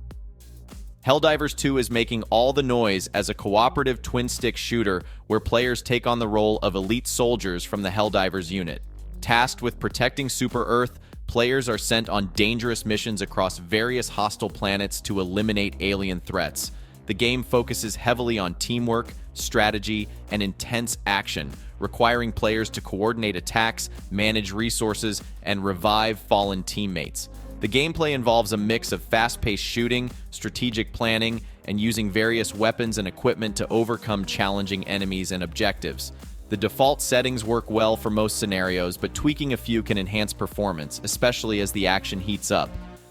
Helldivers 2 is making all the noise as a cooperative twin-stick shooter where players take on the role of elite soldiers from the Helldivers unit. Tasked with protecting Super Earth, players are sent on dangerous missions across various hostile planets to eliminate alien threats. The game focuses heavily on teamwork, strategy, and intense action, requiring players to coordinate attacks, manage resources, and revive fallen teammates. The gameplay involves a mix of fast-paced shooting, strategic planning, and using various weapons and equipment to overcome challenging enemies and objectives. The default settings work well for most scenarios, but tweaking a few can enhance performance, especially as the action heats up.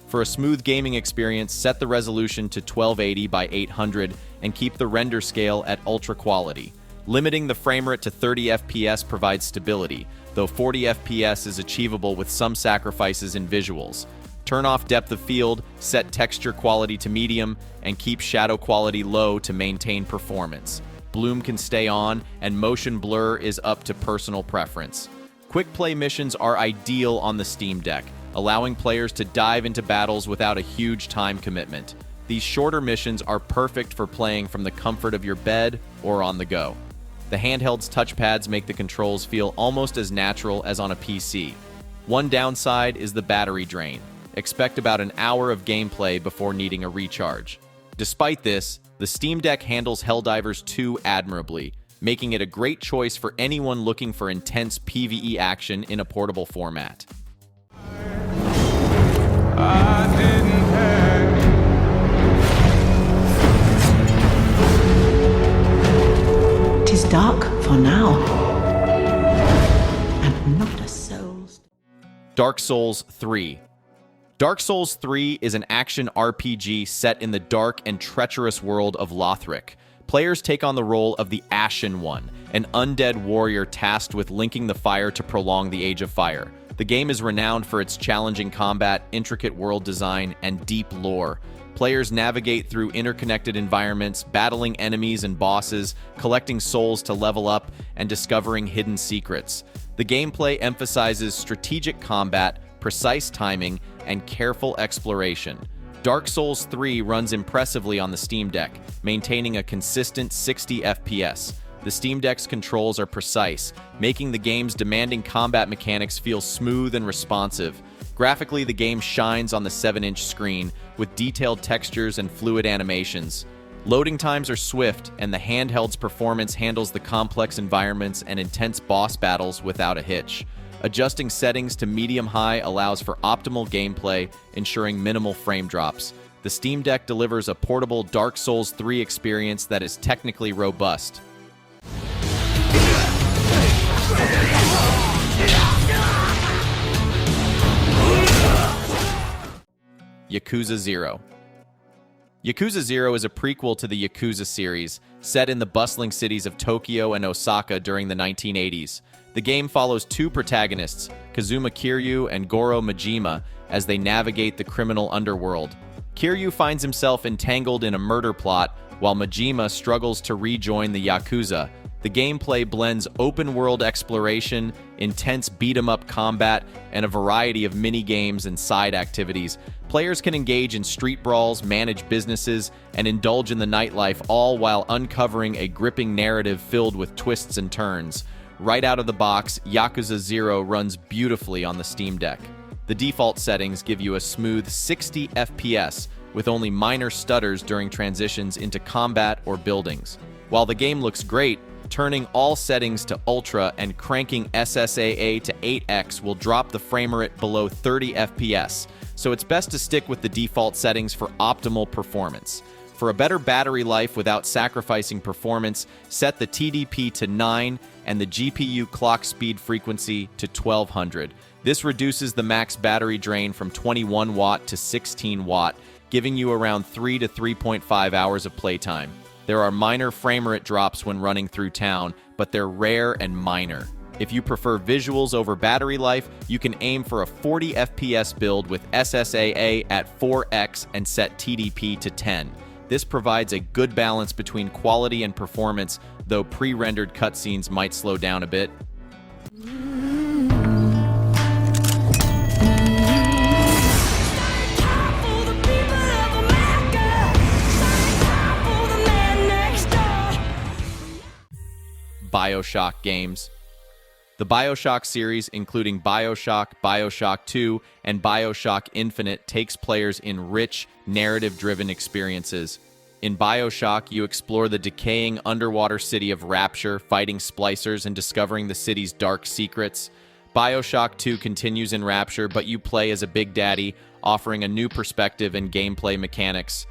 For a smooth gaming experience, set the resolution to 1280 by 800 and keep the render scale at ultra quality. Limiting the frame rate to 30 FPS provides stability, though 40 FPS is achievable with some sacrifices in visuals. Turn off depth of field, set texture quality to medium, and keep shadow quality low to maintain performance. Bloom can stay on, and motion blur is up to personal preference. Quick play missions are ideal on the Steam Deck, allowing players to dive into battles without a huge time commitment. These shorter missions are perfect for playing from the comfort of your bed or on the go. The handheld's touchpads make the controls feel almost as natural as on a PC. One downside is the battery drain. Expect about an hour of gameplay before needing a recharge. Despite this, the Steam Deck handles Helldivers 2 admirably, making it a great choice for anyone looking for intense PvE action in a portable format. Tis dark for now, and not a soul's. Dark Souls 3. Dark Souls 3 is an action RPG set in the dark and treacherous world of Lothric. Players take on the role of the Ashen One, an undead warrior tasked with linking the fire to prolong the Age of Fire. The game is renowned for its challenging combat, intricate world design, and deep lore. Players navigate through interconnected environments, battling enemies and bosses, collecting souls to level up, and discovering hidden secrets. The gameplay emphasizes strategic combat, precise timing, and careful exploration. Dark Souls 3 runs impressively on the Steam Deck, maintaining a consistent 60 FPS. The Steam Deck's controls are precise, making the game's demanding combat mechanics feel smooth and responsive. Graphically, the game shines on the 7-inch screen, with detailed textures and fluid animations. Loading times are swift, and the handheld's performance handles the complex environments and intense boss battles without a hitch. Adjusting settings to medium-high allows for optimal gameplay, ensuring minimal frame drops. The Steam Deck delivers a portable Dark Souls 3 experience that is technically robust. Yakuza 0. Yakuza 0 is a prequel to the Yakuza series, set in the bustling cities of Tokyo and Osaka during the 1980s. The game follows two protagonists, Kazuma Kiryu and Goro Majima, as they navigate the criminal underworld. Kiryu finds himself entangled in a murder plot, while Majima struggles to rejoin the Yakuza. The gameplay blends open-world exploration, intense beat-em-up combat, and a variety of mini-games and side activities. Players can engage in street brawls, manage businesses, and indulge in the nightlife, all while uncovering a gripping narrative filled with twists and turns. Right out of the box, Yakuza 0 runs beautifully on the Steam Deck. The default settings give you a smooth 60 FPS, with only minor stutters during transitions into combat or buildings. While the game looks great, turning all settings to Ultra and cranking SSAA to 8x will drop the framerate below 30 FPS, so it's best to stick with the default settings for optimal performance. For a better battery life without sacrificing performance, set the TDP to 9 and the GPU clock speed frequency to 1200. This reduces the max battery drain from 21 watt to 16 watt, giving you around 3 to 3.5 hours of playtime. There are minor framerate drops when running through town, but they're rare and minor. If you prefer visuals over battery life, you can aim for a 40 FPS build with SSAA at 4x and set TDP to 10. This provides a good balance between quality and performance, though pre-rendered cutscenes might slow down a bit. Bioshock Games. The Bioshock series, including Bioshock, Bioshock 2, and Bioshock Infinite, takes players in rich, narrative-driven experiences. In Bioshock, you explore the decaying underwater city of Rapture, fighting splicers and discovering the city's dark secrets. Bioshock 2 continues in Rapture, but you play as a Big Daddy, offering a new perspective and gameplay mechanics.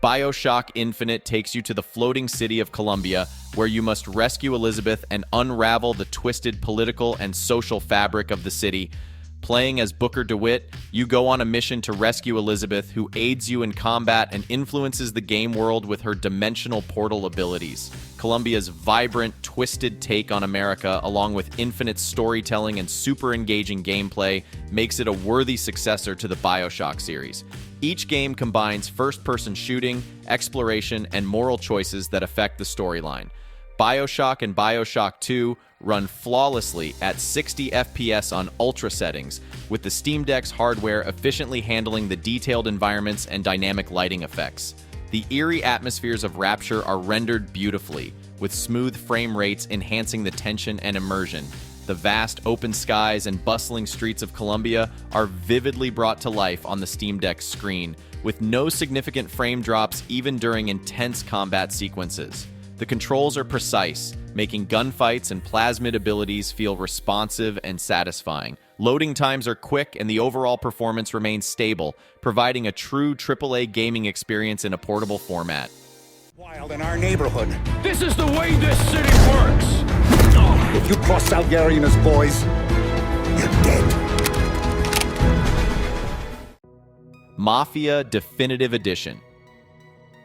Bioshock Infinite takes you to the floating city of Columbia, where you must rescue Elizabeth and unravel the twisted political and social fabric of the city. Playing as Booker DeWitt, you go on a mission to rescue Elizabeth, who aids you in combat and influences the game world with her dimensional portal abilities. Columbia's vibrant, twisted take on America, along with infinite storytelling and super engaging gameplay, makes it a worthy successor to the Bioshock series. Each game combines first-person shooting, exploration, and moral choices that affect the storyline. Bioshock and Bioshock 2 run flawlessly at 60 FPS on Ultra settings, with the Steam Deck's hardware efficiently handling the detailed environments and dynamic lighting effects. The eerie atmospheres of Rapture are rendered beautifully, with smooth frame rates enhancing the tension and immersion. The vast open skies and bustling streets of Columbia are vividly brought to life on the Steam Deck screen, with no significant frame drops even during intense combat sequences. The controls are precise, making gunfights and plasmid abilities feel responsive and satisfying. Loading times are quick and the overall performance remains stable, providing a true AAA gaming experience in a portable format. Wild in our neighborhood. This is the way this city works! If you cross Salgari and his boys, you're dead. Mafia Definitive Edition.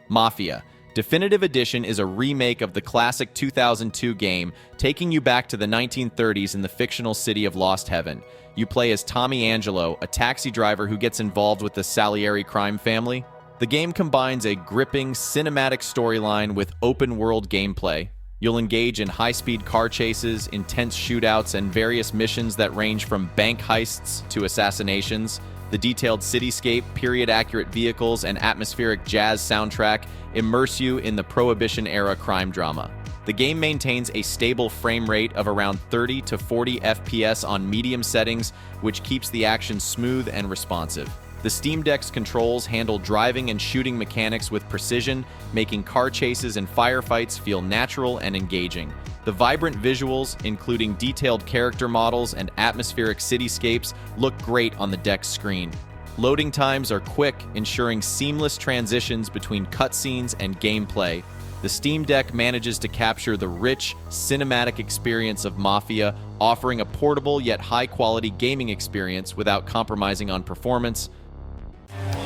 Mafia Definitive Edition is a remake of the classic 2002 game, taking you back to the 1930s in the fictional city of Lost Heaven. You play as Tommy Angelo, a taxi driver who gets involved with the Salieri crime family. The game combines a gripping, cinematic storyline with open-world gameplay. You'll engage in high-speed car chases, intense shootouts, and various missions that range from bank heists to assassinations. The detailed cityscape, period-accurate vehicles, and atmospheric jazz soundtrack immerse you in the Prohibition-era crime drama. The game maintains a stable frame rate of around 30 to 40 FPS on medium settings, which keeps the action smooth and responsive. The Steam Deck's controls handle driving and shooting mechanics with precision, making car chases and firefights feel natural and engaging. The vibrant visuals, including detailed character models and atmospheric cityscapes, look great on the deck's screen. Loading times are quick, ensuring seamless transitions between cutscenes and gameplay. The Steam Deck manages to capture the rich, cinematic experience of Mafia, offering a portable yet high-quality gaming experience without compromising on performance.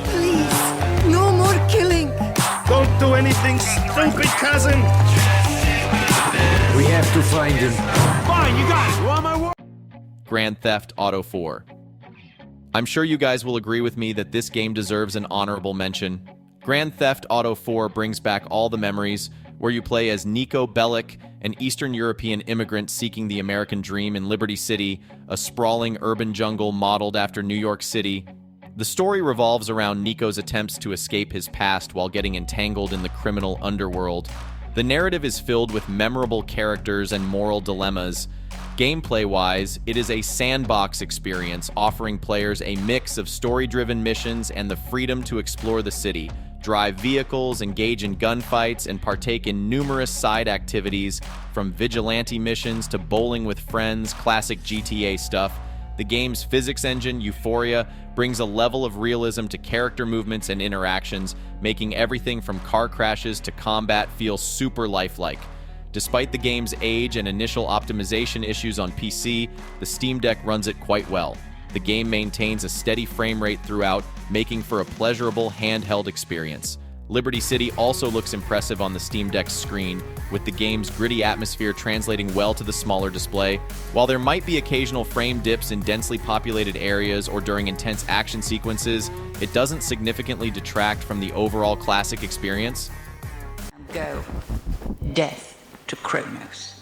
Please, no more killing! Don't do anything stupid, cousin! We have to find him. Fine, you got it! You on my word? Grand Theft Auto 4. I'm sure you guys will agree with me that this game deserves an honorable mention. Grand Theft Auto 4 brings back all the memories, where you play as Niko Bellic, an Eastern European immigrant seeking the American dream in Liberty City, a sprawling urban jungle modeled after New York City. The story revolves around Niko's attempts to escape his past while getting entangled in the criminal underworld. The narrative is filled with memorable characters and moral dilemmas. Gameplay-wise, it is a sandbox experience, offering players a mix of story-driven missions and the freedom to explore the city, drive vehicles, engage in gunfights, and partake in numerous side activities, from vigilante missions to bowling with friends, classic GTA stuff. The game's physics engine, Euphoria, brings a level of realism to character movements and interactions, making everything from car crashes to combat feel super lifelike. Despite the game's age and initial optimization issues on PC, the Steam Deck runs it quite well. The game maintains a steady frame rate throughout, making for a pleasurable handheld experience. Liberty City also looks impressive on the Steam Deck's screen, with the game's gritty atmosphere translating well to the smaller display. While there might be occasional frame dips in densely populated areas or during intense action sequences, it doesn't significantly detract from the overall classic experience. Go. Death to Kronos.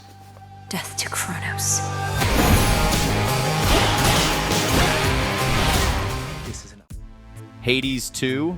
Death to Kronos. Hades 2.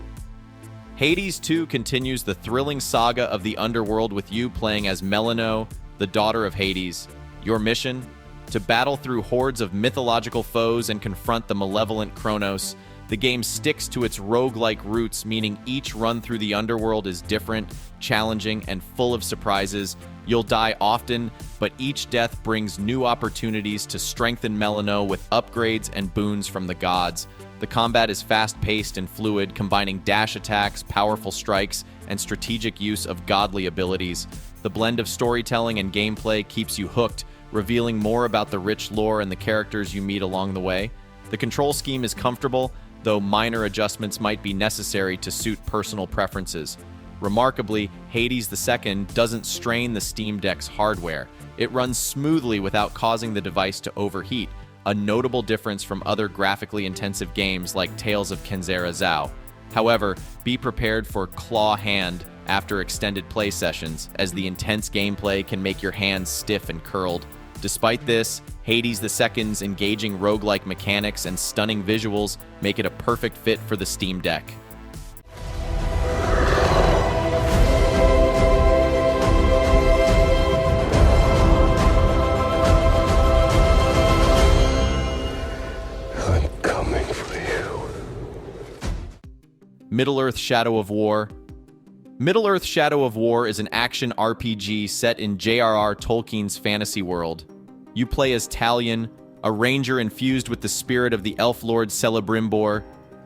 Hades 2 continues the thrilling saga of the underworld with you playing as Melano, the daughter of Hades. Your mission? To battle through hordes of mythological foes and confront the malevolent Kronos. The game sticks to its roguelike roots, meaning each run through the underworld is different, challenging, and full of surprises. You'll die often, but each death brings new opportunities to strengthen Melano with upgrades and boons from the gods. The combat is fast-paced and fluid, combining dash attacks, powerful strikes, and strategic use of godly abilities. The blend of storytelling and gameplay keeps you hooked, revealing more about the rich lore and the characters you meet along the way. The control scheme is comfortable, though minor adjustments might be necessary to suit personal preferences. Remarkably, Hades II doesn't strain the Steam Deck's hardware. It runs smoothly without causing the device to overheat, a notable difference from other graphically intensive games like Tales of Kenzera Zhao. However, be prepared for claw hand after extended play sessions, as the intense gameplay can make your hands stiff and curled. Despite this, Hades II's engaging roguelike mechanics and stunning visuals make it a perfect fit for the Steam Deck. I'm coming for you. Middle-earth: Shadow of War. Middle-earth: Shadow of War is an action RPG set in J.R.R. Tolkien's fantasy world. You play as Talion, a ranger infused with the spirit of the elf lord Celebrimbor.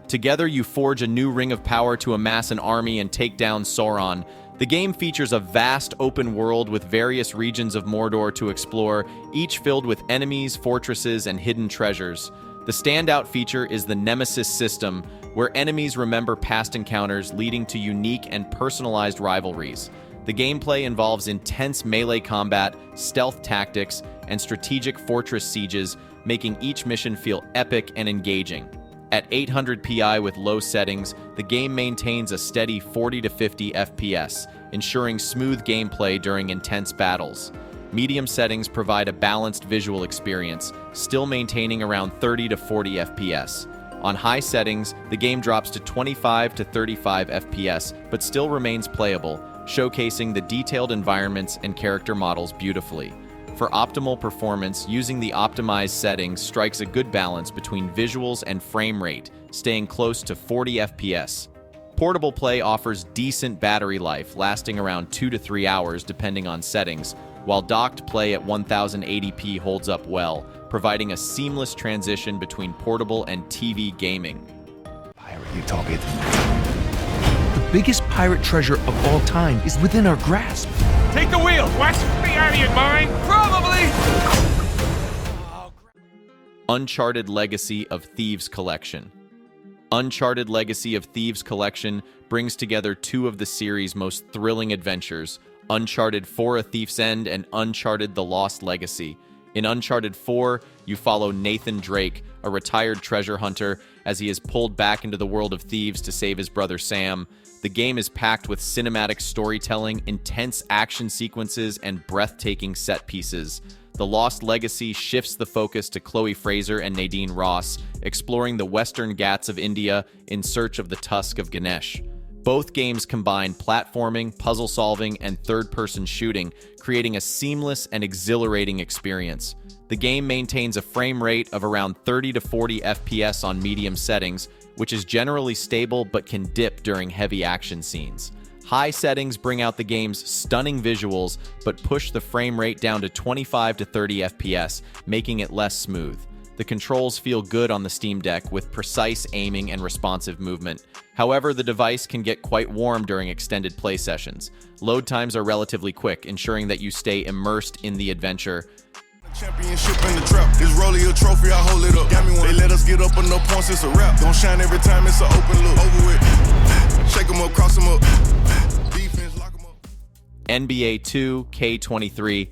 Together you forge a new ring of power to amass an army and take down Sauron. The game features a vast open world with various regions of Mordor to explore, each filled with enemies, fortresses, and hidden treasures. The standout feature is the Nemesis system, where enemies remember past encounters, leading to unique and personalized rivalries. The gameplay involves intense melee combat, stealth tactics, and strategic fortress sieges, making each mission feel epic and engaging. At 800 ppi with low settings, the game maintains a steady 40 to 50 FPS, ensuring smooth gameplay during intense battles. Medium settings provide a balanced visual experience, still maintaining around 30 to 40 FPS. On high settings, the game drops to 25 to 35 FPS, but still remains playable, showcasing the detailed environments and character models beautifully. For optimal performance, using the optimized settings strikes a good balance between visuals and frame rate, staying close to 40 FPS. Portable play offers decent battery life, lasting around 2 to 3 hours depending on settings, while docked play at 1080p holds up well, providing a seamless transition between portable and TV gaming. Pirate, you talk it. The biggest pirate treasure of all time is within our grasp. Take the wheel! What? Be out of your mind? Probably! Uncharted Legacy of Thieves Collection. Uncharted Legacy of Thieves Collection brings together two of the series' most thrilling adventures, Uncharted 4: A Thief's End and Uncharted: The Lost Legacy. In Uncharted 4, you follow Nathan Drake, a retired treasure hunter, as he is pulled back into the world of thieves to save his brother Sam. The game is packed with cinematic storytelling, intense action sequences, and breathtaking set pieces. The Lost Legacy shifts the focus to Chloe Fraser and Nadine Ross, exploring the Western Ghats of India in search of the Tusk of Ganesh. Both games combine platforming, puzzle solving, and third-person shooting, creating a seamless and exhilarating experience. The game maintains a frame rate of around 30 to 40 FPS on medium settings, which is generally stable but can dip during heavy action scenes. High settings bring out the game's stunning visuals, but push the frame rate down to 25 to 30 FPS, making it less smooth. The controls feel good on the Steam Deck with precise aiming and responsive movement. However, the device can get quite warm during extended play sessions. Load times are relatively quick, ensuring that you stay immersed in the adventure. Championship in the trap. This Rolly a trophy, I hold it up. Got me one. They let us get up on no points, it's a wrap. Don't shine every time, it's an open look. Over with. Shake them up, cross them up. Defense, lock them up. NBA 2K23.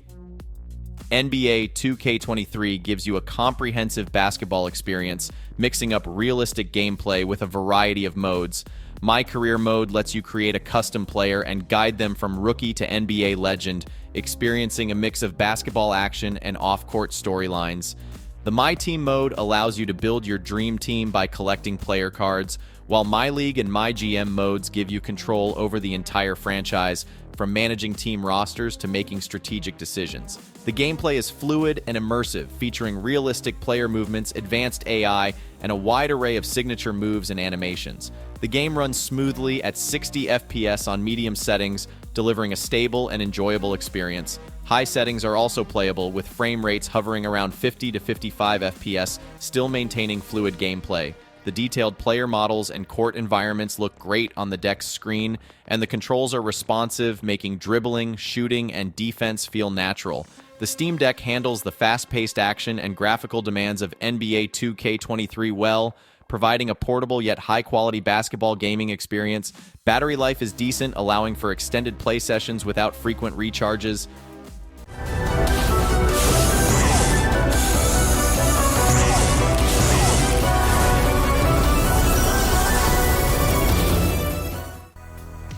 NBA 2K23 gives you a comprehensive basketball experience, mixing up realistic gameplay with a variety of modes. My Career mode lets you create a custom player and guide them from rookie to NBA legend, experiencing a mix of basketball action and off-court storylines. The My Team mode allows you to build your dream team by collecting player cards, while My League and My GM modes give you control over the entire franchise, from managing team rosters to making strategic decisions. The gameplay is fluid and immersive, featuring realistic player movements, advanced AI, and a wide array of signature moves and animations. The game runs smoothly at 60 FPS on medium settings, delivering a stable and enjoyable experience. High settings are also playable, with frame rates hovering around 50 to 55 FPS, still maintaining fluid gameplay. The detailed player models and court environments look great on the deck's screen, and the controls are responsive, making dribbling, shooting, and defense feel natural. The Steam Deck handles the fast-paced action and graphical demands of NBA 2K23 well, providing a portable yet high-quality basketball gaming experience. Battery life is decent, allowing for extended play sessions without frequent recharges.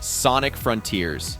Sonic Frontiers.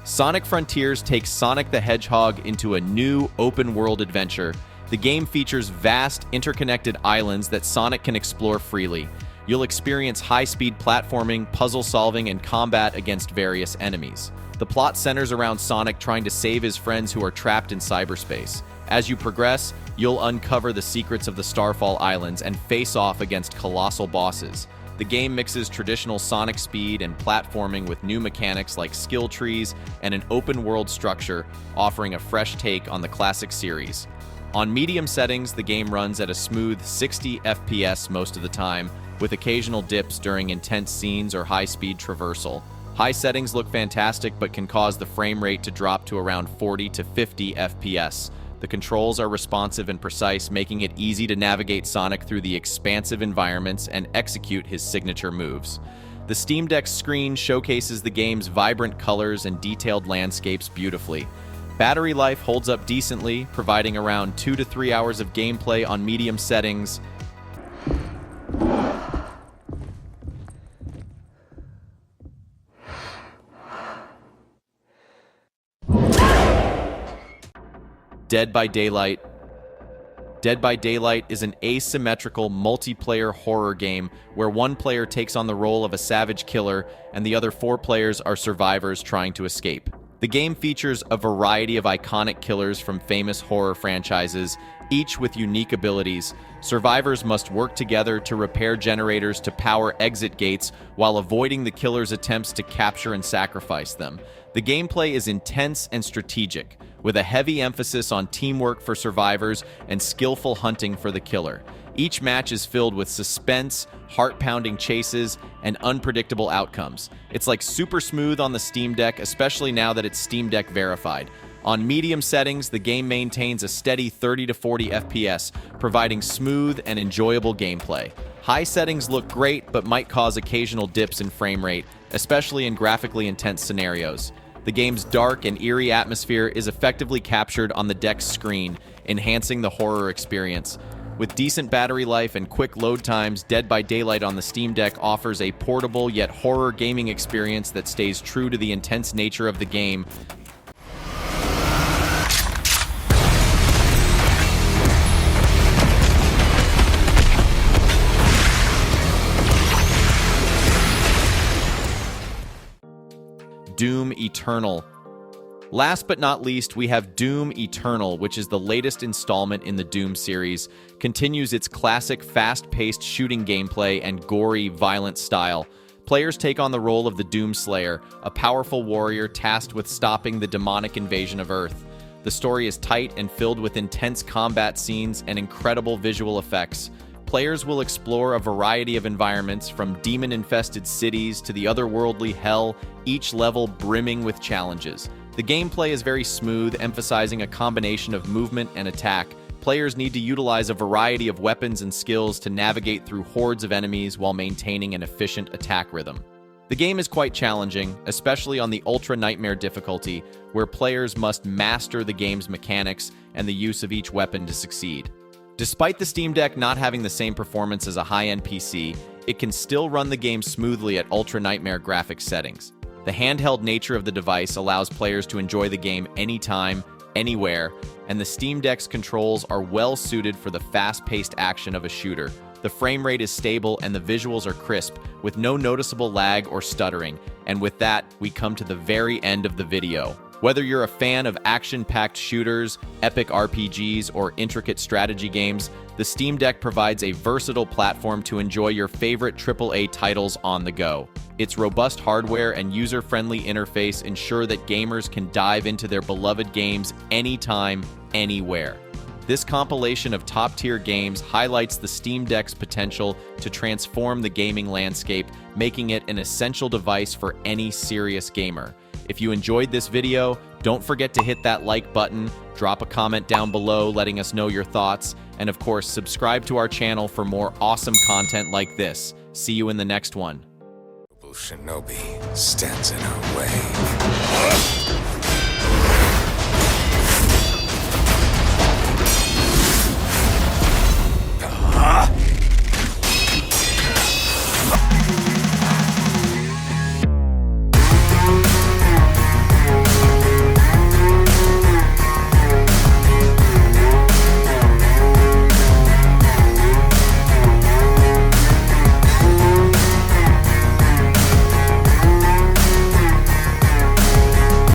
Sonic Frontiers takes Sonic the Hedgehog into a new open-world adventure. The game features vast, interconnected islands that Sonic can explore freely. You'll experience high-speed platforming, puzzle solving, and combat against various enemies. The plot centers around Sonic trying to save his friends who are trapped in cyberspace. As you progress, you'll uncover the secrets of the Starfall Islands and face off against colossal bosses. The game mixes traditional Sonic speed and platforming with new mechanics like skill trees and an open-world structure, offering a fresh take on the classic series. On medium settings, the game runs at a smooth 60 FPS most of the time, with occasional dips during intense scenes or high-speed traversal. High settings look fantastic but can cause the frame rate to drop to around 40 to 50 FPS. The controls are responsive and precise, making it easy to navigate Sonic through the expansive environments and execute his signature moves. The Steam Deck screen showcases the game's vibrant colors and detailed landscapes beautifully. Battery life holds up decently, providing around 2 to 3 hours of gameplay on medium settings. Dead by Daylight. Dead by Daylight is an asymmetrical multiplayer horror game where one player takes on the role of a savage killer and the other 4 players are survivors trying to escape. The game features a variety of iconic killers from famous horror franchises, each with unique abilities. Survivors must work together to repair generators to power exit gates while avoiding the killer's attempts to capture and sacrifice them. The gameplay is intense and strategic, with a heavy emphasis on teamwork for survivors and skillful hunting for the killer. Each match is filled with suspense, heart-pounding chases, and unpredictable outcomes. It's like super smooth on the Steam Deck, especially now that it's Steam Deck verified. On medium settings, the game maintains a steady 30 to 40 FPS, providing smooth and enjoyable gameplay. High settings look great, but might cause occasional dips in frame rate, especially in graphically intense scenarios. The game's dark and eerie atmosphere is effectively captured on the deck's screen, enhancing the horror experience. With decent battery life and quick load times, Dead by Daylight on the Steam Deck offers a portable yet horror gaming experience that stays true to the intense nature of the game. Doom Eternal. Last but not least, we have Doom Eternal, which is the latest installment in the Doom series, continues its classic fast-paced shooting gameplay and gory, violent style. Players take on the role of the Doom Slayer, a powerful warrior tasked with stopping the demonic invasion of Earth. The story is tight and filled with intense combat scenes and incredible visual effects. Players will explore a variety of environments, from demon-infested cities to the otherworldly hell, each level brimming with challenges. The gameplay is very smooth, emphasizing a combination of movement and attack. Players need to utilize a variety of weapons and skills to navigate through hordes of enemies while maintaining an efficient attack rhythm. The game is quite challenging, especially on the Ultra Nightmare difficulty, where players must master the game's mechanics and the use of each weapon to succeed. Despite the Steam Deck not having the same performance as a high-end PC, it can still run the game smoothly at Ultra Nightmare graphics settings. The handheld nature of the device allows players to enjoy the game anytime, anywhere, and the Steam Deck's controls are well suited for the fast-paced action of a shooter. The frame rate is stable and the visuals are crisp, with no noticeable lag or stuttering. And with that, we come to the very end of the video. Whether you're a fan of action-packed shooters, epic RPGs, or intricate strategy games, the Steam Deck provides a versatile platform to enjoy your favorite AAA titles on the go. Its robust hardware and user-friendly interface ensure that gamers can dive into their beloved games anytime, anywhere. This compilation of top-tier games highlights the Steam Deck's potential to transform the gaming landscape, making it an essential device for any serious gamer. If you enjoyed this video, don't forget to hit that like button, drop a comment down below letting us know your thoughts, and of course, subscribe to our channel for more awesome content like this. See you in the next one. Shinobi stands in our way.